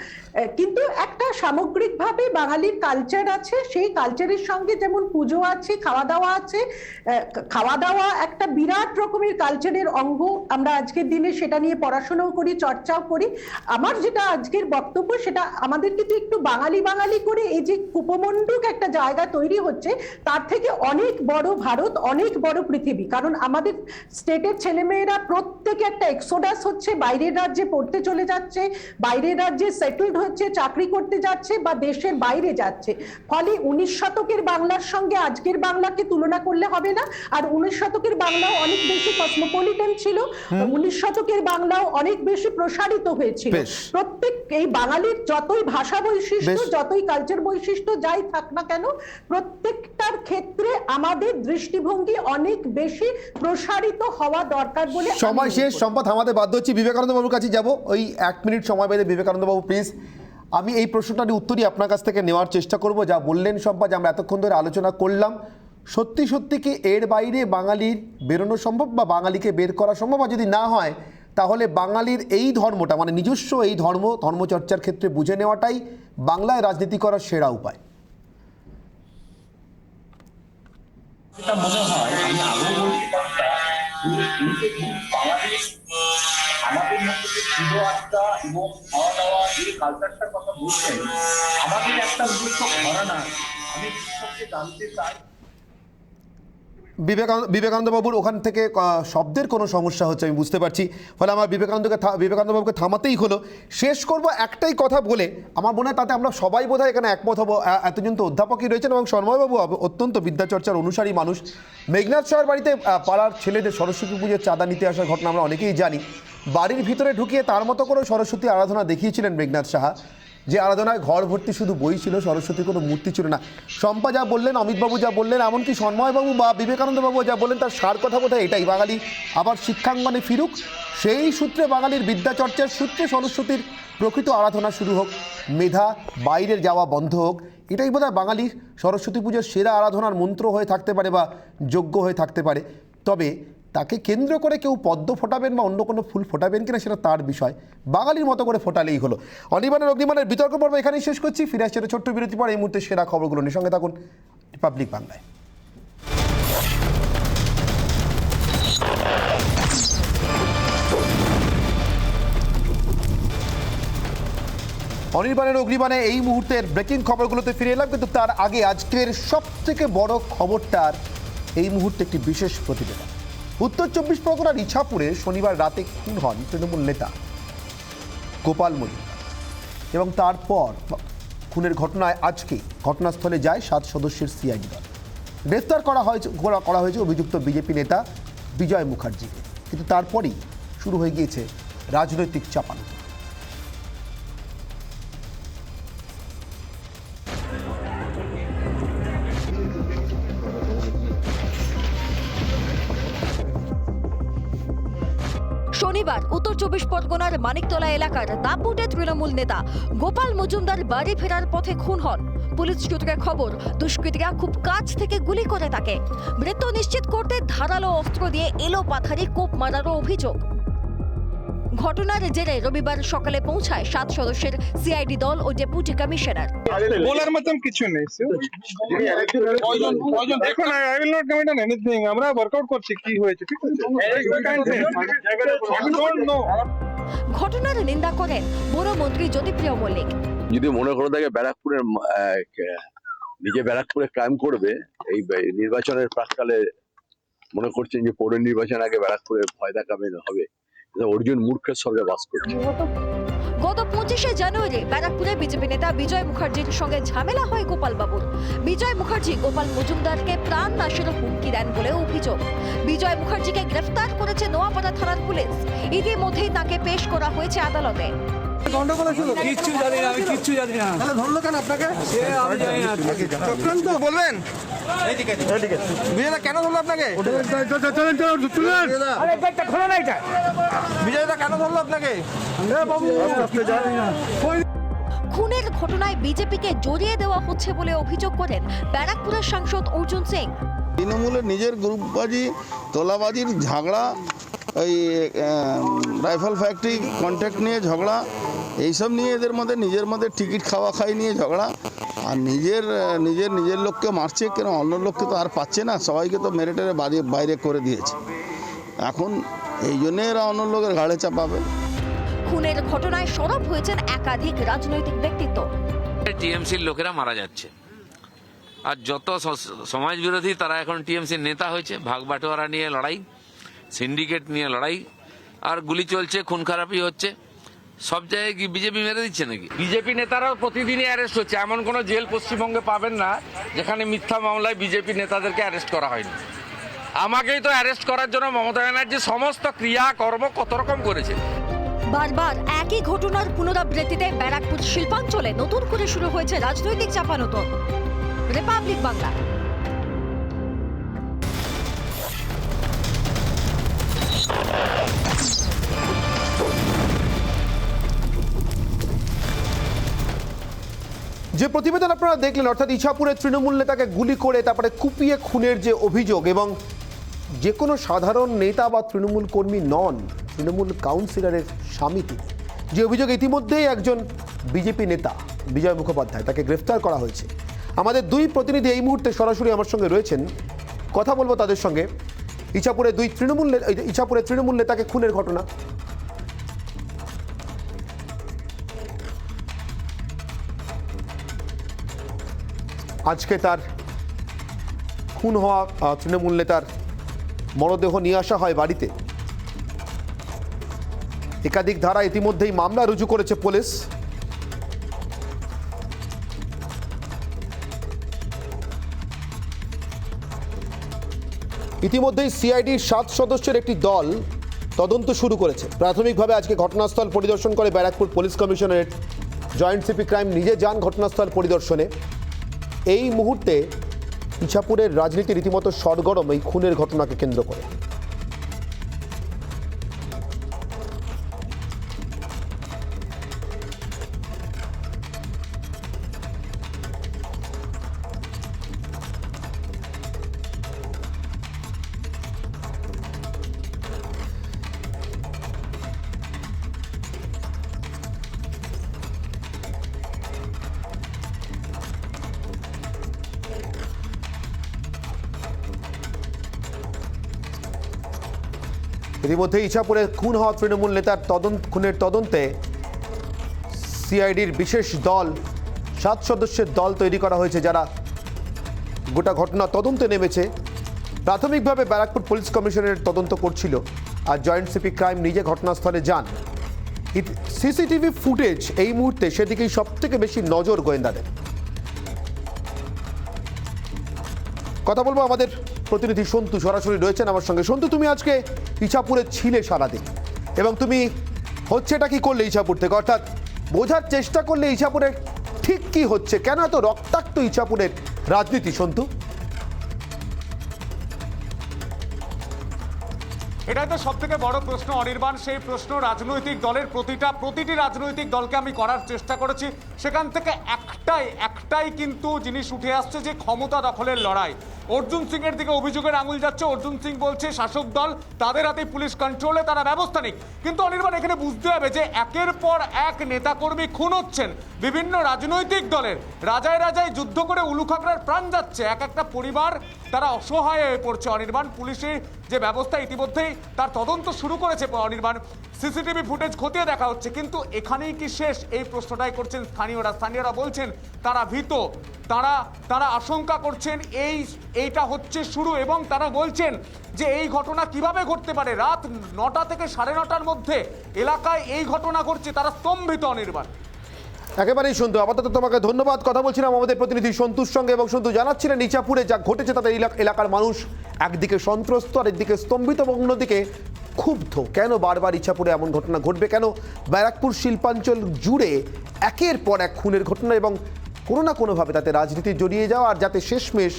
কিন্তু একটা সামগ্রিকভাবে বাঙালির কালচার আছে, সেই কালচারের সঙ্গে যেমন পুজো আছে, খাওয়া দাওয়া আছে। খাওয়া দাওয়া একটা বিরাট রকমের কালচারের অঙ্গ। আমরা আজকের দিনে সেটা নিয়ে পড়াশোনাও করি, চর্চাও করি। আমার যেটা আজকের বক্তব্য, সেটা আমাদের কিন্তু একটু বাঙালি বাঙালি করে এই যে কুপমণ্ডুক একটা জায়গা তৈরি হচ্ছে, তার থেকে অনেক বড় ভারত, অনেক বড় পৃথিবী। কারণ আমাদের স্টেটের ছেলেমেয়েরা প্রত্যেকে একটা এক্সোডাস হচ্ছে, বাইরের রাজ্যে পড়তে চলে যাচ্ছে, বাইরের রাজ্যে সেটেলড হচ্ছে, চাকরি করতে যাচ্ছে বা দেশের বাইরে যাচ্ছে। ফলে 19 শতকের বাংলার সঙ্গে আজকের বাংলাকে তুলনা করলে হবে না। আর 19 শতকের বাংলাও অনেক বেশি কসমোপলিটন ছিল, 19 শতকের বাংলাও অনেক বেশি প্রসারিত হয়েছিল। প্রত্যেক এই বাঙালির যতই ভাষা বৈশিষ্ট্য, যতই কালচার বৈশিষ্ট্য যাই থাক না কেন, প্রত্যেকটার ক্ষেত্রে আমাদের দৃষ্টিভঙ্গি অনেক বেশি প্রসারিত হওয়া দরকার বলে। সময় শেষ, সম্পদ আমাদের বাধ্য হচ্ছি বিবেকানন্দ বাবুর কাছে যাব। ওই 1 মিনিট সময় বেঁধে বিবেকানন্দ বাবু প্লিজ, আমি এই প্রশ্নটার উত্তরই আপনার কাছ থেকে নেওয়ার চেষ্টা করব। যা বললেন সম্পদ, আমরা এতক্ষণ ধরে আলোচনা করলাম, সত্যি সত্যি কি এর বাইরে বাঙালির বেরোনো সম্ভব বা বাঙালিকে বের করা সম্ভব? আর যদি না হয় তাহলে বাঙালির এই ধর্মটা, মানে নিজস্ব এই ধর্মচর্চার ক্ষেত্রে বুঝে নেওয়াটাই বাংলায় রাজনীতি করার সেরা উপায়। এটা মনে হয় আমি আগেও বলছিলাম, বাংলাদেশ আমাদের মধ্যে যে পুজো আড্ডা এবং খাওয়া দাওয়া এই কালচারটার কথা বলছেন, আমাদের একটা উদ্দেশ্য ঘরানা। আমি শিক্ষককে জানতে চাই, বিবেকানন্দ বাবুর ওখান থেকে শব্দের কোনো সমস্যা হচ্ছে আমি বুঝতে পারছি, ফলে আমার বিবেকানন্দ বাবুকে থামাতেই হলো। শেষ করব একটাই কথা বলে, আমার মনে হয় তাতে আমরা সবাই বোধহয় এখানে একমত হবো। এতজন তো অধ্যাপকই রয়েছেন এবং সন্ময়বাবু অত্যন্ত বিদ্যাচর্চার অনুসারী মানুষ। মেঘনাথ সাহার বাড়িতে পাড়ার ছেলেদের সরস্বতী পুজোর চাঁদা নিতে আসার ঘটনা আমরা অনেকেই জানি। বাড়ির ভিতরে ঢুকিয়ে তার মতো করে সরস্বতী আরাধনা দেখিয়েছিলেন মেঘনাথ সাহা, যে আরাধনায় ঘর ভর্তি শুধু বই ছিল, সরস্বতীর কোনো মূর্তি ছিল না। শম্পা যা বললেন, অমিতবাবু যা বললেন, এমনকি সন্ময়বাবু বা বিবেকানন্দ বাবু যা বললেন, তার সার কথা বোধহয় এটাই, বাঙালি আবার শিক্ষাঙ্গনে ফিরুক, সেই সূত্রে বাঙালির বিদ্যাচর্চার সূত্রে সরস্বতীর প্রকৃত আরাধনা শুরু হোক, মেধা বাইরের যাওয়া বন্ধ হোক। এটাই বোধহয় বাঙালির সরস্বতী পুজোর সেরা আরাধনার মন্ত্র হয়ে থাকতে পারে বা যোগ্য হয়ে থাকতে পারে। তবে তাকে কেন্দ্র করে কেউ পদ্ম ফোটাবেন বা অন্য কোনো ফুল ফোটাবেন কিনা সেটা তার বিষয়, বাঙালির মতো করে ফোটালেই হলো। অনির্বাণের অগ্নিমানের বিতর্ক পর্ব এখানেই শেষ করছি। ফিরে আসছে ছোট্ট বিরতি পর এই মুহূর্তে সেরা খবরগুলো নিয়ে। সঙ্গে থাকুন রিপাবলিক বাংলায়। অনির্বাণের অগ্নিমানে এই মুহূর্তের ব্রেকিং খবরগুলোতে ফিরে এলাম, কিন্তু তার আগে আজকের সবথেকে বড় খবরটার এই মুহূর্তে একটি বিশেষ প্রতিবেদন। উত্তর 24 পরগনার ইছাপুরে শনিবার রাতে খুন হন তৃণমূল নেতা গোপাল মজুমদার এবং তারপর খুনের ঘটনায় আজকেই ঘটনাস্থলে যায় 7 সদস্যের সিআইডি দল। গ্রেফতার করা হয়েছে অভিযুক্ত বিজেপি নেতা বিজয় মুখার্জিকে, কিন্তু তারপরেই শুরু হয়ে গিয়েছে রাজনৈতিক চাপানুতোর। শনিবার উত্তর 24 পরগনার মানিকতলা এলাকার দাপুটে তৃণমূল নেতা গোপাল মজুমদার বাড়ি ফেরার পথে খুন হন। পুলিশ সূত্রে খবর, দুষ্কৃতীরা খুব কাছ থেকে গুলি করে তাকে। মৃত্যু নিশ্চিত করতে ধারালো অস্ত্র দিয়ে এলোপাথারি কোপ মারারও অভিযোগ। ঘটনার জেরে রবিবার সকালে পৌঁছায় 7 সদস্যের সিআইডি দল ও ডেপুটি কমিশনার। বলার মতন কিছু নেই, দেখুন I will not comment on anything. আমরা ওয়ার্কআউট করছি কি হয়েছে, ঠিক আছে। ঘটনার নিন্দা করেন বনমন্ত্রী জ্যোতিপ্রিয় মল্লিক। যদি মনে করে থাকে ব্যারাকপুরের নিজে ব্যারাকপুরে ক্রাইম করবে, এই নির্বাচনের প্রাককালে মনে করছেন যে পৌর নির্বাচন আগে ব্যারাকপুরে ভয় দেখাবে হবে, অর্জুন মূর্খের সঙ্গে বাস করছে। গত 25শে জানুয়ারি ব্যারাকপুরে বিজেপি নেতা বিজয় মুখার্জির সঙ্গে ঝামেলা হয় গোপাল বাবুর। বিজয় মুখার্জি গোপাল মজুমদারকে প্রাণ নাশের হুমকি দেন বলে অভিযোগ। বিজয় মুখার্জিকে গ্রেফতার করেছে নোয়াপাড়া থানার পুলিশ। ইতিমধ্যেই তাকে পেশ করা হয়েছে আদালতে। কিচ্ছু জানি না, আমি কিচ্ছু জানি না। তাহলে ধরলো কেন আপনাকে? আমি জানি না। চক্রান্ত বলবেন? বিজয়দা কেন ধরলো আপনাকে? বিজয়দা কেন ধরলো আপনাকে? খুনের ঘটনায় বিজেপিকে জড়িয়ে দেওয়া হচ্ছে বলে অভিযোগ করেন ব্যারাকপুরের সাংসদ অর্জুন সিং। তৃণমূলের নিজের গ্রুপবাজি, তোলাবাজির ঝগড়া, ওই রাইফেল ফ্যাক্টরি কন্ট্রাক্ট নিয়ে ঝগড়া, এইসব নিয়ে এদের মধ্যে নিজের মধ্যে টিকিট খাওয়া খাই নিয়ে ঝগড়া। আর নিজের লোককে মারছে, কেন অন্য লোককে তো আর পাচ্ছে না, সবাইকে তো মেরে টেরে বাইরে করে দিয়েছে। এখন এই জন্যে এরা অন্য লোকের ঘাড়ে চাপাবে। খুনের ঘটনায় সরব হয়েছেন একাধিক রাজনৈতিক ব্যক্তিত্ব। টিএমসির লোকেরা মারা যাচ্ছে, আর যত সমাজ বিরোধী তারা এখন টিএমসির নেতা হয়েছে। ভাগ বাটোয়ারা নিয়ে লড়াই, সিন্ডিকেট নিয়ে লড়াই, আর গুলি চলছে, খুন খারাপি হচ্ছে। সব জায়গায় কি বিজেপি মেরে দিচ্ছে নাকি? বিজেপি নেতারাও প্রতিদিনই অ্যারেস্ট হচ্ছে। এমন কোনো জেল পশ্চিমবঙ্গে পাবেন না যেখানে মিথ্যা মামলায় বিজেপি নেতাদেরকে অ্যারেস্ট করা হয়নি। আমাকেই তো অ্যারেস্ট করার জন্য মমতা ব্যানার্জি সমস্ত ক্রিয়াকর্ম কত রকম করেছে। বারবার একই ঘটনার পুনরাবৃত্তিতে ব্যারাকপুর শিল্পাঞ্চলে নতুন করে শুরু হয়েছে রাজনৈতিক চাপানোতর। রিপাবলিক বাংলা। যে প্রতিবেদন আপনারা দেখলেন, অর্থাৎ ইছাপুরের তৃণমূল নেতাকে গুলি করে তারপরে কুপিয়ে খুনের যে অভিযোগ, এবং যে কোনো সাধারণ নেতা বা তৃণমূল কর্মী নন, তৃণমূল কাউন্সিলরের স্বামী তিনি, যে অভিযোগ ইতিমধ্যেই একজন বিজেপি নেতা বিজয় মুখোপাধ্যায়, তাকে গ্রেফতার করা হয়েছে। আমাদের দুই প্রতিনিধি এই মুহূর্তে সরাসরি আমার সঙ্গে রয়েছেন, কথা বলবো তাদের সঙ্গে। ইছাপুরের তৃণমূল নেতাকে খুনের ঘটনা, আজকে তার খুন হওয়া তৃণমূল নেতার মরদেহ নিয়ে আসা হয় বাড়িতে। একাধিক ধারা ইতিমধ্যেই মামলা রুজু করেছে পুলিশ। ইতিমধ্যেই সিআইডির 7 সদস্যের একটি দল তদন্ত শুরু করেছে। প্রাথমিকভাবে আজকে ঘটনাস্থল পরিদর্শন করে Barrackpore police commissionerate. Joint CP crime নিজে যান ঘটনাস্থল পরিদর্শনে। এই মুহূর্তে ইছাপুরের রাজনীতি রীতিমতো সরগরম এই খুনের ঘটনাকে কেন্দ্র করে। ইতিমধ্যে ইছাপুরে খুন হওয়া তৃণমূল নেতার খুনের তদন্তে সিআইডির বিশেষ দল, 7 সদস্যের দল তৈরি করা হয়েছে, যারা গোটা ঘটনা তদন্তে নেমেছে। প্রাথমিকভাবে ব্যারাকপুর পুলিশ কমিশনারেট তদন্ত করছিল, আর জয়েন্ট সিপি ক্রাইম নিজে ঘটনাস্থলে যান। সিসিটিভি ফুটেজ এই মুহূর্তে সেদিকেই সবথেকে বেশি নজর গোয়েন্দাদের। কথা বলবো আমাদের প্রতিনিধি সন্তু সরাসরি রয়েছেন আমার সঙ্গে। সন্তু, তুমি আজকে ইছাপুরে ছিলে সারাদিন, এবং তুমি হচ্ছেটা কি করলে ইছাপুর থেকে, অর্থাৎ বোঝার চেষ্টা করলে ইছাপুরের ঠিক কি হচ্ছে, কেন এত রক্তাক্ত ইছাপুরের রাজনীতি? সন্তু, এটাই তো সব থেকে বড় প্রশ্ন অনির্বাণ। সেই প্রশ্ন রাজনৈতিক দলের প্রতিটি রাজনৈতিক দলকে আমি করার চেষ্টা করেছি। সেখান থেকে একটাই কিন্তু জিনিস উঠে আসছে যে ক্ষমতা দখলের লড়াই। অর্জুন সিং এর দিকে অভিযোগের আঙুল যাচ্ছে। অর্জুন সিং বলছে শাসক দল তাদের হাতে পুলিশ কন্ট্রোলে, তারা ব্যবস্থা নিক। কিন্তু অনির্বাণ এখানে বুঝতে হবে যে একের পর এক নেতাকর্মী খুন হচ্ছেন বিভিন্ন রাজনৈতিক দলের। রাজায় রাজায় যুদ্ধ করে উলুখাগড়ার প্রাণ যাচ্ছে। এক একটা পরিবার তারা অসহায় হয়ে পড়ছে অনির্বাণ। পুলিশের যে ব্যবস্থা ইতিমধ্যেই তার তদন্ত শুরু করেছে অনির্বাণ। সিসিটিভি ফুটেজ খতিয়ে দেখা হচ্ছে। কিন্তু এখানেই কি শেষ, এই প্রশ্নটাই করছেন স্থানীয়রা বলছেন তারা ভীত, তারা আশঙ্কা করছেন এইটা হচ্ছে শুরু। এবং তারা বলছেন যে এই ঘটনা কিভাবে ঘটতে পারে, রাত 9টা থেকে 9:30টার মধ্যে এলাকায় এই ঘটনা ঘটছে। তারা স্তম্ভিত অনির্বাণ। একেবারেই সন্তু, আপাতত তোমাকে ধন্যবাদ। কথা বলছিলাম আমাদের প্রতিনিধি সন্তুর সঙ্গে, এবং সন্তু জানাচ্ছিলেন ইছাপুরে যা ঘটেছে তাদের এলাকার মানুষ একদিকে সন্ত্রস্ত আর একদিকে স্তম্ভিত, এবং অন্যদিকে ক্ষুব্ধ। কেন বারবার ইছাপুরে এমন ঘটনা ঘটবে, কেন ব্যারাকপুর শিল্পাঞ্চল জুড়ে একের পর এক খুনের ঘটনা, এবং কোনো না কোনোভাবে তাতে রাজনীতি জড়িয়ে যাওয়া, আর যাতে শেষমেশ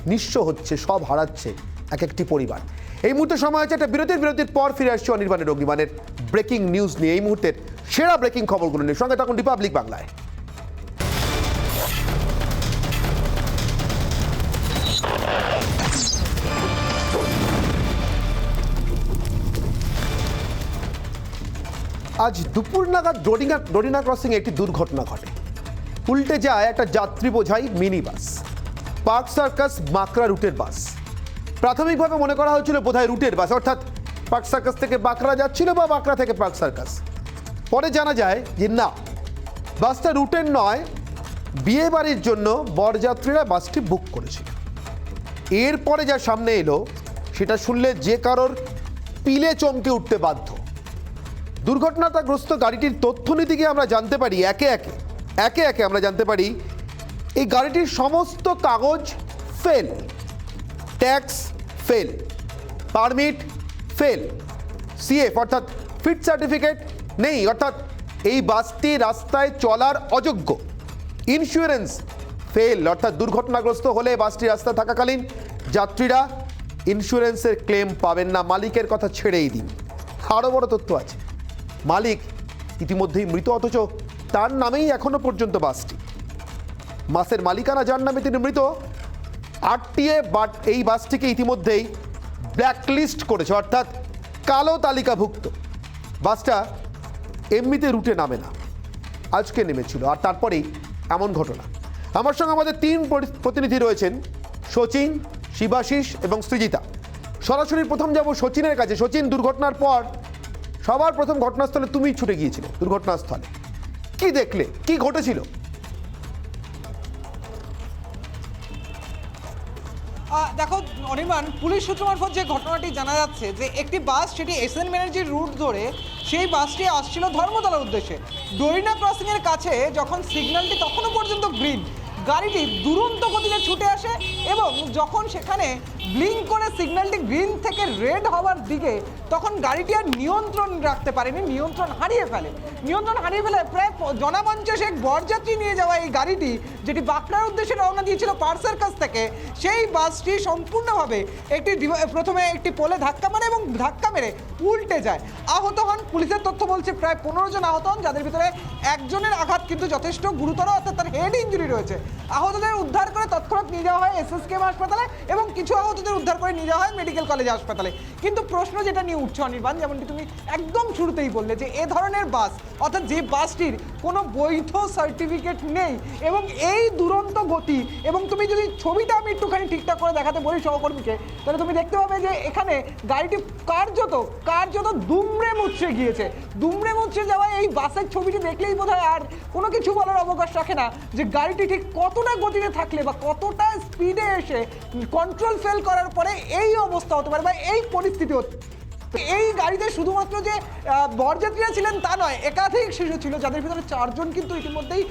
নিঃস্ব হচ্ছে, সব হারাচ্ছে এক একটি পরিবার। এই মুহূর্তে সময় হচ্ছে একটা বিরতির পর ফিরে আসছে অনির্বাণের অগ্নিবাণের ব্রেকিং নিউজ নিয়ে। এই মুহূর্তের সেরা ব্রেকিং খবরগুলো নিয়ে সঙ্গে তখন রিপাবলিক বাংলায়। আজ দুপুর নাগাদ ডোরিনা ক্রসিংয়ে একটি দুর্ঘটনা ঘটে। উল্টে যায় একটা যাত্রী বোঝাই mini bus, park circus Bankra রুটের বাস। প্রাথমিকভাবে মনে করা হয়েছিল বোধহয় রুটের বাস, অর্থাৎ পার্ক সার্কাস থেকে বাঁকড়া যাচ্ছিল বা বাঁকড়া থেকে পার্ক সার্কাস। পরে জানা যায় যে না, বাসটা রুটের নয়, বিয়ে বাড়ির জন্য বরযাত্রীরা বাসটি বুক করেছিল। এরপরে যা সামনে এলো সেটা শুনলে যে কারোর পিলে চমকে উঠতে বাধ্য। দুর্ঘটনাগ্রস্ত গাড়িটির তথ্যনীতি গিয়ে আমরা জানতে পারি একে একে আমরা জানতে পারি এই গাড়িটির সমস্ত কাগজ fail, tax fail, permit fail, CF অর্থাৎ ফিট সার্টিফিকেট নেই, অর্থাৎ এই বাসটি রাস্তায় চলার অযোগ্য, ইন্স্যুরেন্স ফেল, অর্থাৎ দুর্ঘটনাগ্রস্ত হলে বাসটি রাস্তায় থাকাকালীন যাত্রীরা ইন্স্যুরেন্সের ক্লেম পাবেন না। মালিকের কথা ছেড়েই দিন, আরও বড় তথ্য আছে, মালিক ইতিমধ্যেই মৃত, অথচ তার নামেই এখনো পর্যন্ত বাসটি। বাসের মালিকানা যার নামে তিনি মৃত, আরটিএ বাট এই বাসটিকে ইতিমধ্যেই ব্ল্যাকলিস্ট করেছে, অর্থাৎ কালো তালিকাভুক্ত। বাসটা এমনিতে রুটে নামে না, আজকে নেমেছিল, আর তারপরেই এমন ঘটনা। আমার সঙ্গে আমাদের 3 প্রতিনিধি রয়েছেন, শচীন, শিবাশিস এবং সৃজিতা। সরাসরি প্রথম যাব শচীনের কাছে। শচীন, দুর্ঘটনার পর সবার প্রথম ঘটনাস্থলে তুমি ছুটে গিয়েছিলে, দুর্ঘটনাস্থলে কি দেখলে, কি ঘটেছিল? দেখো অনির্বাণ, পুলিশ সূত্র মারফত যে ঘটনাটি জানা যাচ্ছে যে একটি বাস, সেটি এসএন ব্যানার্জির রুট ধরে সেই বাসটি আসছিল ধর্মতলার উদ্দেশ্যে। ডোরিনা ক্রসিংয়ের কাছে যখন সিগন্যালটি তখনও পর্যন্ত গ্রিন, গাড়িটি দুরন্ত গতিতে ছুটে আসে এবং যখন সেখানে ব্লিঙ্ক করে সিগন্যালটি গ্রিন থেকে রেড হওয়ার দিকে, তখন গাড়িটি আর নিয়ন্ত্রণ রাখতে পারেনি, নিয়ন্ত্রণ হারিয়ে ফেলে প্রায় জনপঞ্চাশেক বরযাত্রী নিয়ে যাওয়া এই গাড়িটি, যেটি বাঁকড়ার উদ্দেশ্যে রওনা দিয়েছিল পার্ক সার্কাস থেকে, সেই বাসটি সম্পূর্ণভাবে প্রথমে একটি পোলে ধাক্কা মারে এবং ধাক্কা মেরে উল্টে যায়। আহত হন, পুলিশের তথ্য বলছে প্রায় 15 জন আহত হন, যাদের ভিতরে একজনের আঘাত কিন্তু যথেষ্ট গুরুতর, অর্থাৎ তার হেড ইঞ্জুরি রয়েছে। আহতদের উদ্ধার করে তৎক্ষণাৎ নিয়ে যাওয়া হয় এসএসকেএম হাসপাতালে এবং কিছু আহতদের উদ্ধার করে নিয়ে যাওয়া হয় মেডিকেল কলেজ হাসপাতালে। কিন্তু প্রশ্ন যেটা নিয়ে উঠছে অনির্বাণ, যেমনটি তুমি একদম শুরুতেই বললে, যে এ ধরনের বাস, অর্থাৎ যে বাসটির কোনো বৈধ সার্টিফিকেট নেই এবং এই দুরন্ত গতি, এবং তুমি যদি ছবিটা আমি একটুখানি ঠিকঠাক করে দেখাতে বলি সহকর্মীকে, তাহলে তুমি দেখতে পাবে যে এখানে গাড়িটি কার্যত দুমড়ে মুচড়ে গিয়েছে। দুমড়ে মুচড়ে যাওয়া এই বাসের ছবিটি দেখলেই বোধহয় আর কোনো কিছু বলার অবকাশ রাখে না যে গাড়িটি ঠিক কতটা গতিতে থাকলে বা কতটা স্পিডে এসে কন্ট্রোল ফেল করার পরে এই অবস্থা হতে পারে বা এই পরিস্থিতি হতে। এই গাড়িতে শুধুমাত্র যে বরযাত্রীরা ছিলেন তা নয়, একাধিক শিশু ছিল, যাদের ভিতরে 4 জন কিন্তু ইতিমধ্যেই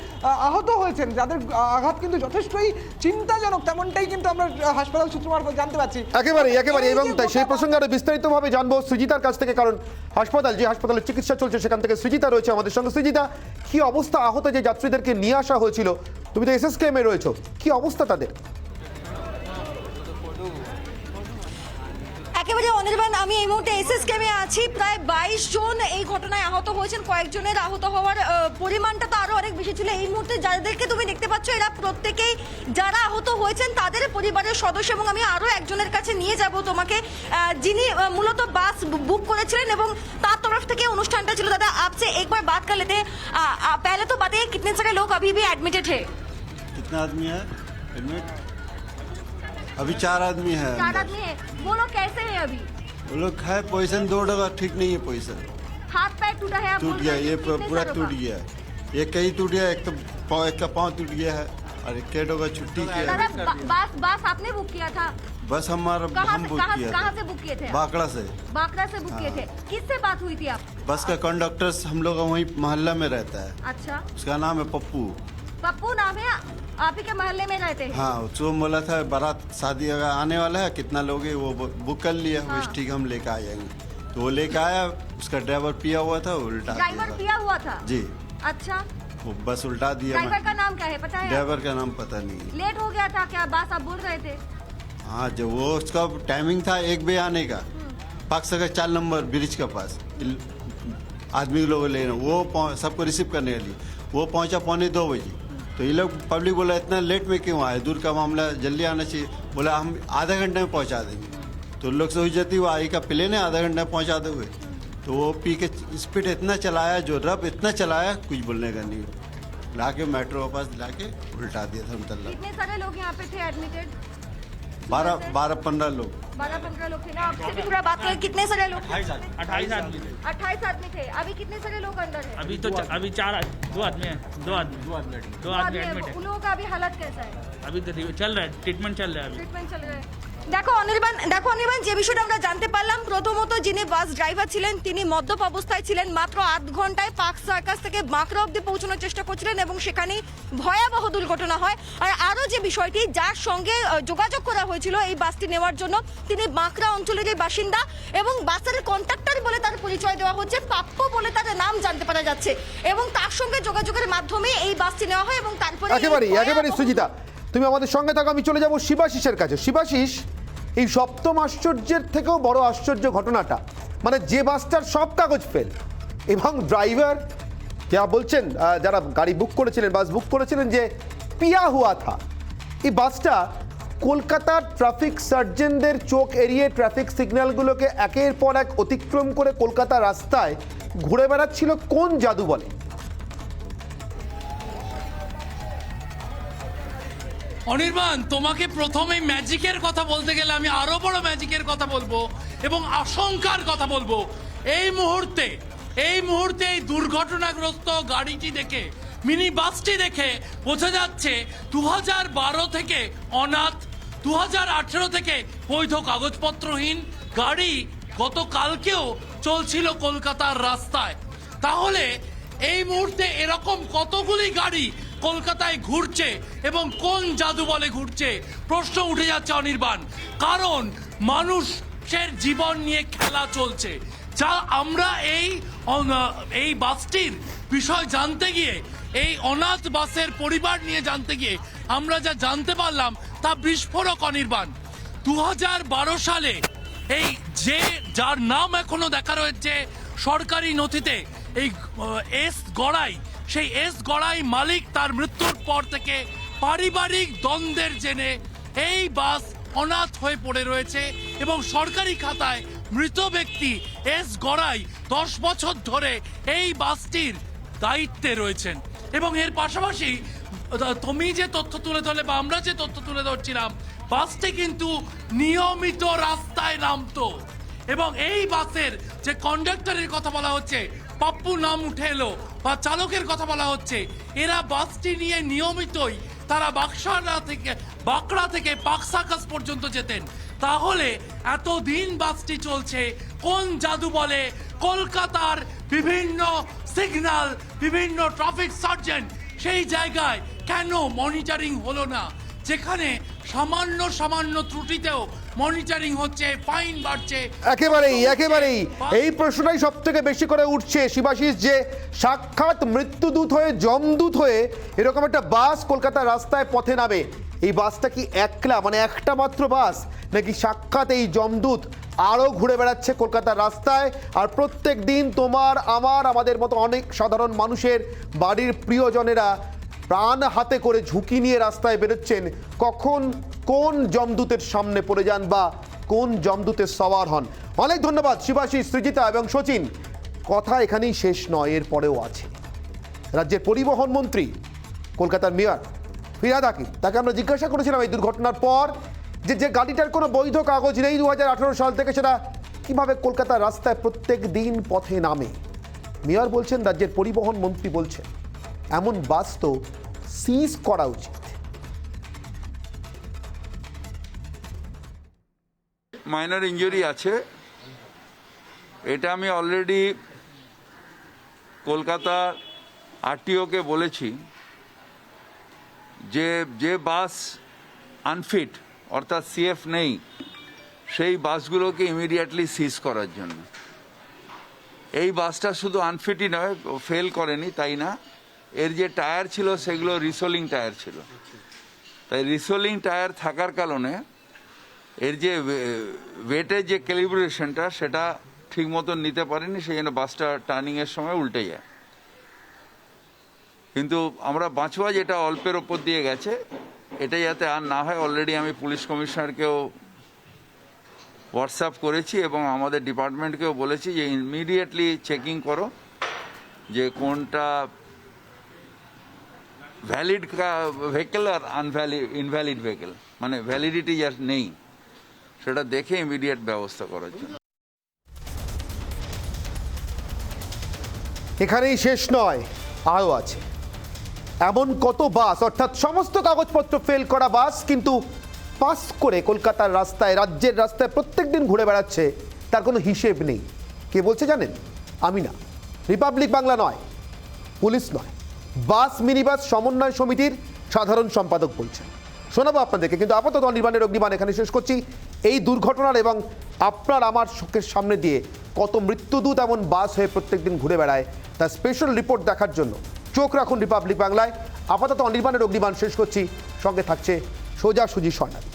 আহত হয়েছেন, যাদের আঘাত কিন্তু যথেষ্টই চিন্তাজনক, তেমনটাই কিন্তু আমরা হাসপাতাল সূত্র মারফত জানতে পারছি। একেবারে এবং তাই সেই প্রসঙ্গে আরো বিস্তারিতভাবে জানবো সৃজিতার কাছ থেকে, কারণ যে হাসপাতালে চিকিৎসা চলছে সেখান থেকে সৃজিতা রয়েছে আমাদের সঙ্গে। সৃজিতা, কি অবস্থা আহত যে যাত্রীদেরকে নিয়ে আসা হয়েছিল? তুমি তো এসএসকেএম এ রয়েছো, কি অবস্থা তাদের? একেবারে অনির্বাণ, আমি এই মুহূর্তে এসএস ক্যাম্পে আছি। প্রায় 22 জন এই ঘটনায় আহত হয়েছেন। কয়েকজনের আহত হওয়ার পরিমাণটা তো আরো অনেক বেশি ছিল। এই মুহূর্তে যাদেরকে তুমি দেখতে পাচ্ছ এরা প্রত্যেকেই যারা আহত হয়েছেন তাদের পরিবারের সদস্য, এবং আমি আরো একজনের কাছে নিয়ে যাব তোমাকে, যিনি মূলত বাস বুক করেছিলেন এবং তার তরফ থেকে অনুষ্ঠানটা ছিল। দাদা, आपसे एक बार बात कर लेते हैं। पहले तो बताइए कितने सारे लोग अभी भी एडमिटेड है? कितना आदमी है एडमिट? अभी 4 आदमी है। 4 आदमी है। वो लोग कैसे हैं अभी? वो लोग है, पोजीशन 2 जगह ठीक नहीं है, पोजीशन हाथ पैर टूटा है? आप टूट बोल गया, रहे हैं ये कितने पूरा सालों टूट का? गया है। एक कहीं टूट गया, एक का पाँव टूट गया है, और एक केडो का छुट्टी किया दादा, है। बस आपने बुक किया था? बस हम बुक किया कहाँ था से बुक किए थे? बाकड़ा से। बाकड़ा से बुक किए थे। किससे बात हुई थी आप? बस का कंडक्टर हम लोग वहीं मोहल्ला में रहता है, अच्छा, उसका नाम है पप्पू। पप्पू नाम है, आप ही के मोहल्ले में रहते हैं? हाँ, जो बोला था बारात शादी अगर आने वाला है, कितना लोग है वो बुक कर लिया। हाँ। बस ठीक, हम लेके आ जाएंगे। तो वो लेके आया, उसका ड्राइवर पिया हुआ था, उल्टा ड्राइवर दिया। पिया हुआ था? जी, अच्छा, वो बस उल्टा दिया। ड्राइवर का नाम क्या है पता है? ड्राइवर का नाम पता नहीं है। लेट हो गया था क्या? बस आप बोल रहे थे। हाँ, जब वो उसका टाइमिंग था 1 बजे आने का, पाकसगर 4 नंबर ब्रिज के पास आदमी लोग लेना, वो सबको रिसीव करने के लिए वो पहुंचा 1:45 बजे। तो ये लोग पब्लिक बोला इतना लेट में क्यों आए, दूर का मामला, जल्दी आना चाहिए। बोला हम आधा घंटे में पहुंचा देंगे। तो लोग सोच जाती वो आई का प्लेन है, आधा घंटा में पहुंचा दोगे। तो वो पी के स्पीड इतना चलाया, जो रब इतना चलाया, कुछ बोलने का नहीं। लाके मेट्रो के पास लाके उल्टा दिया था धर्मतल्ला। कितने सारे लोग यहाँ पे थे एडमिटेड? 12-15 लोग। 12-15 लोग थे ना? आपसे भी थोड़ा बात करें, कितने सारे लोग? 28 आदमी थे। 28 आदमी थे। अभी कितने सारे लोग अंदर है? अभी 2 आदमी हैं। 2 आदमी एडमिट है। उन लोगों का अभी हालत कैसा है? अभी तो चल रहा है, ट्रीटमेंट चल रहा है अभी। ট্রিটমেন্ট চলে যায়। দেখো অনির্বাণ, যে বিষয়টা আমরা জানতে পারলাম, প্রথমত যিনি বাস ড্রাইভার ছিলেন তিনি মদ্যপ অবস্থায় ছিলেন। মাত্র 8 ঘন্টায় পার্ক সার্কাস থেকে বাঁকড়া অব্দি পৌঁছানোর চেষ্টা করছিলেন এবং সেখানেই ভয়াবহ দুর্ঘটনা হয়। আর আরও যে বিষয়টি, যার সঙ্গে যোগাযোগ করা হয়েছিল এই বাসটি নেওয়ার জন্য, তিনি বাঁকড়া অঞ্চলেরই বাসিন্দা এবং বাসের কন্ট্রাক্টর বলে তার পরিচয় দেওয়া হচ্ছে, পাপ্পু বলে তার নাম জানতে পারা যাচ্ছে, এবং তার সঙ্গে যোগাযোগের মাধ্যমে এই বাসটি নেওয়া হয় এবং তারপরে একেবারে সুজিতা, তুমি আমাদের সঙ্গে থাকো। আমি চলে যাব শিবাশিসের কাছে। শিবাশিস, এই সপ্তম আশ্চর্যের থেকেও বড় আশ্চর্য ঘটনাটা, মানে যে বাসটার সব কাগজ ফেল এবং ড্রাইভার যা বলছেন, যারা গাড়ি বুক করেছিলেন, বাস বুক করেছিলেন, যে পিয়া হুয়া থা। এই বাসটা কলকাতার ট্রাফিক সার্জেনদের চোখ এড়িয়ে ট্রাফিক সিগন্যালগুলোকে একের পর এক অতিক্রম করে কলকাতা রাস্তায় ঘুরে বেড়াচ্ছিল কোন জাদু বলে? অনির্বাণ, তোমাকে প্রথমে ম্যাজিকের কথা বলতে গেলে আমি আরো বড় ম্যাজিকের কথা বলবো এবং আশঙ্কার কথা বলবো। এই মুহূর্তে এই দুর্ঘটনাগ্রস্ত গাড়িটি দেখে, মিনি বাসটি দেখে বোঝা যাচ্ছে 2012 থেকে অনাথ, 2018 থেকে বৈধ কাগজপত্রহীন গাড়ি গতকালকেও চলছিল কলকাতার রাস্তায়। তাহলে এই মুহূর্তে এরকম কতগুলি গাড়ি কলকাতায় ঘুরছে এবং কোন জাদু বলে ঘুরছে প্রশ্ন উঠে যাচ্ছে অনির্বাণ। কারণ মানুষের জীবন নিয়ে খেলা চলছে। যা আমরা এই বাসটির বিষয় জানতে গিয়ে, এই অনাথ বাসের পরিবার নিয়ে জানতে গিয়ে আমরা যা জানতে পারলাম তা বিস্ফোরক অনির্বাণ। 2012 সালে এই যার নাম এখনো দেখা রয়েছে সরকারি নথিতে, এই এস গড়াই, সেই এস গড়াই মালিক তার মৃত্যুর পর থেকে পারিবারিক দ্বন্দ্বের জেনে এই বাস অনাথ হয়ে পড়ে রয়েছে এবং সরকারি খাতায় মৃত ব্যক্তি এস গড়াই 10 বছর ধরে এই বাসটির দায়িত্বে রয়েছেন। এবং এর পাশাপাশি তুমি যে তথ্য তুলে ধরলে বা আমরা যে তথ্য তুলে ধরছিলাম, বাসটি কিন্তু নিয়মিত রাস্তায় নামতো এবং এই বাসের যে কন্ডাক্টরের কথা বলা হচ্ছে, পাপ্পু নাম উঠে এলো, বা চালকের কথা বলা হচ্ছে, এরা বাসটি নিয়ে নিয়মিতই তারা বাঁকড়া থেকে পার্ক সার্কাস পর্যন্ত যেতেন। তাহলে এতদিন বাসটি চলছে কোন জাদু বলে? কলকাতার বিভিন্ন সিগন্যাল, বিভিন্ন ট্রাফিক সার্জেন্ট সেই জায়গায় কেন মনিটরিং হলো না? যেখানে সামান্য ত্রুটিতেও মনিটরিং হচ্ছে, ফাইন বাড়ছে। একেবারেই এই প্রশ্নটাই সব থেকে বেশি করে উঠছে শিবাশিস, যে সাক্ষাৎ মৃত্যুদূত হয়ে, যমদূত হয়ে এরকম একটা বাস কলকাতার রাস্তায় পথে নামে। এই বাসটা কি একলা, মানে একটা মাত্র বাস, নাকি সাক্ষাৎ এই যমদূত আরও ঘুরে বেড়াচ্ছে কলকাতার রাস্তায়। আর প্রত্যেক দিন তোমার আমার আমাদের মতো অনেক সাধারণ মানুষের বাড়ির প্রিয়জনেরা প্রাণ হাতে করে ঝুঁকি নিয়ে রাস্তায় বেরোচ্ছেন, কখন কোন যমদূতের সামনে পড়ে যান বা কোন যমদূতের সওয়ার হন। অনেক ধন্যবাদ শিবাশী, সৃজিতা এবং শচীন। কথা এখানেই শেষ নয়, এর পরেও আছে। রাজ্যের পরিবহন মন্ত্রী কলকাতার মেয়র ফিরহাদ হাকিম, তাকে আমরা জিজ্ঞাসা করেছিলাম এই দুর্ঘটনার পর যে গাড়িটার কোনো বৈধ কাগজ নেই 2018 সাল থেকে, সেটা কিভাবে কলকাতার রাস্তায় প্রত্যেক দিন পথে নামে। মেয়র বলছেন, রাজ্যের পরিবহন মন্ত্রী বলছেন, এমন বাস তো সিজ করা উচিত। মাইনর ইনজুরি আছে, এটা আমি অলরেডি কলকাতা আরটিওকে বলেছি যে বাস আনফিট অর্থাৎ সিএফ নেই সেই বাসগুলোকে ইমিডিয়েটলি সিজ করার জন্য। এই বাসটা শুধু আনফিটই নয়, ফেল করেনি তাই না, এর যে টায়ার ছিল সেগুলো রিসোলিং টায়ার ছিল। তাই রিসোলিং টায়ার থাকার কারণে এর যে ওয়েটের যে ক্যালিব্রেশনটা সেটা ঠিক মতন নিতে পারেনি, সেই জন্য বাসটা টার্নিংয়ের সময় উল্টে যায়। কিন্তু আমরা বাঁচোয়া যেটা অল্পের ওপর দিয়ে গেছে, এটা যাতে আর না হয়, অলরেডি আমি পুলিশ কমিশনারকেও হোয়াটসঅ্যাপ করেছি এবং আমাদের ডিপার্টমেন্টকেও বলেছি যে ইমিডিয়েটলি চেকিং করো যে কোনটা ভ্যালিড ভেহিকেল আর ইনভ্যালিড ভেহিকেল, মানে ভ্যালিডিটি যা নেই সেটা দেখে ইমিডিয়েট ব্যবস্থা করার জন্য। এখানেই শেষ নয়, আরও আছে। এমন কত বাস, অর্থাৎ সমস্ত কাগজপত্র ফেল করা বাস কিন্তু পাস করে কলকাতার রাস্তায়, রাজ্যের রাস্তায় প্রত্যেক দিন ঘুরে বেড়াচ্ছে, তার কোনো হিসেব নেই। কে বলছে জানেন? আমি না, রিপাবলিক বাংলা নয়, পুলিশ নয়, বাস মিনিবাস সমন্বয় সমিতির সাধারণ সম্পাদক বলছেন। শোনাবো আপনাদেরকে, কিন্তু আপাতত অনির্বাণের অগ্নিবাণ এখানে শেষ করছি। এই দুর্ঘটনার এবং আপনার আমার চোখের সামনে দিয়ে কত মৃত্যুদূত এমন বাস হয়ে প্রত্যেক দিন ঘুরে বেড়ায়, তার স্পেশাল রিপোর্ট দেখার জন্য চোখ রাখুন রিপাবলিক বাংলায়। আপাতত অনির্বাণের অগ্নিবাণ শেষ করছি, সঙ্গে থাকছে সোজাসুজি স্বর্ণালী।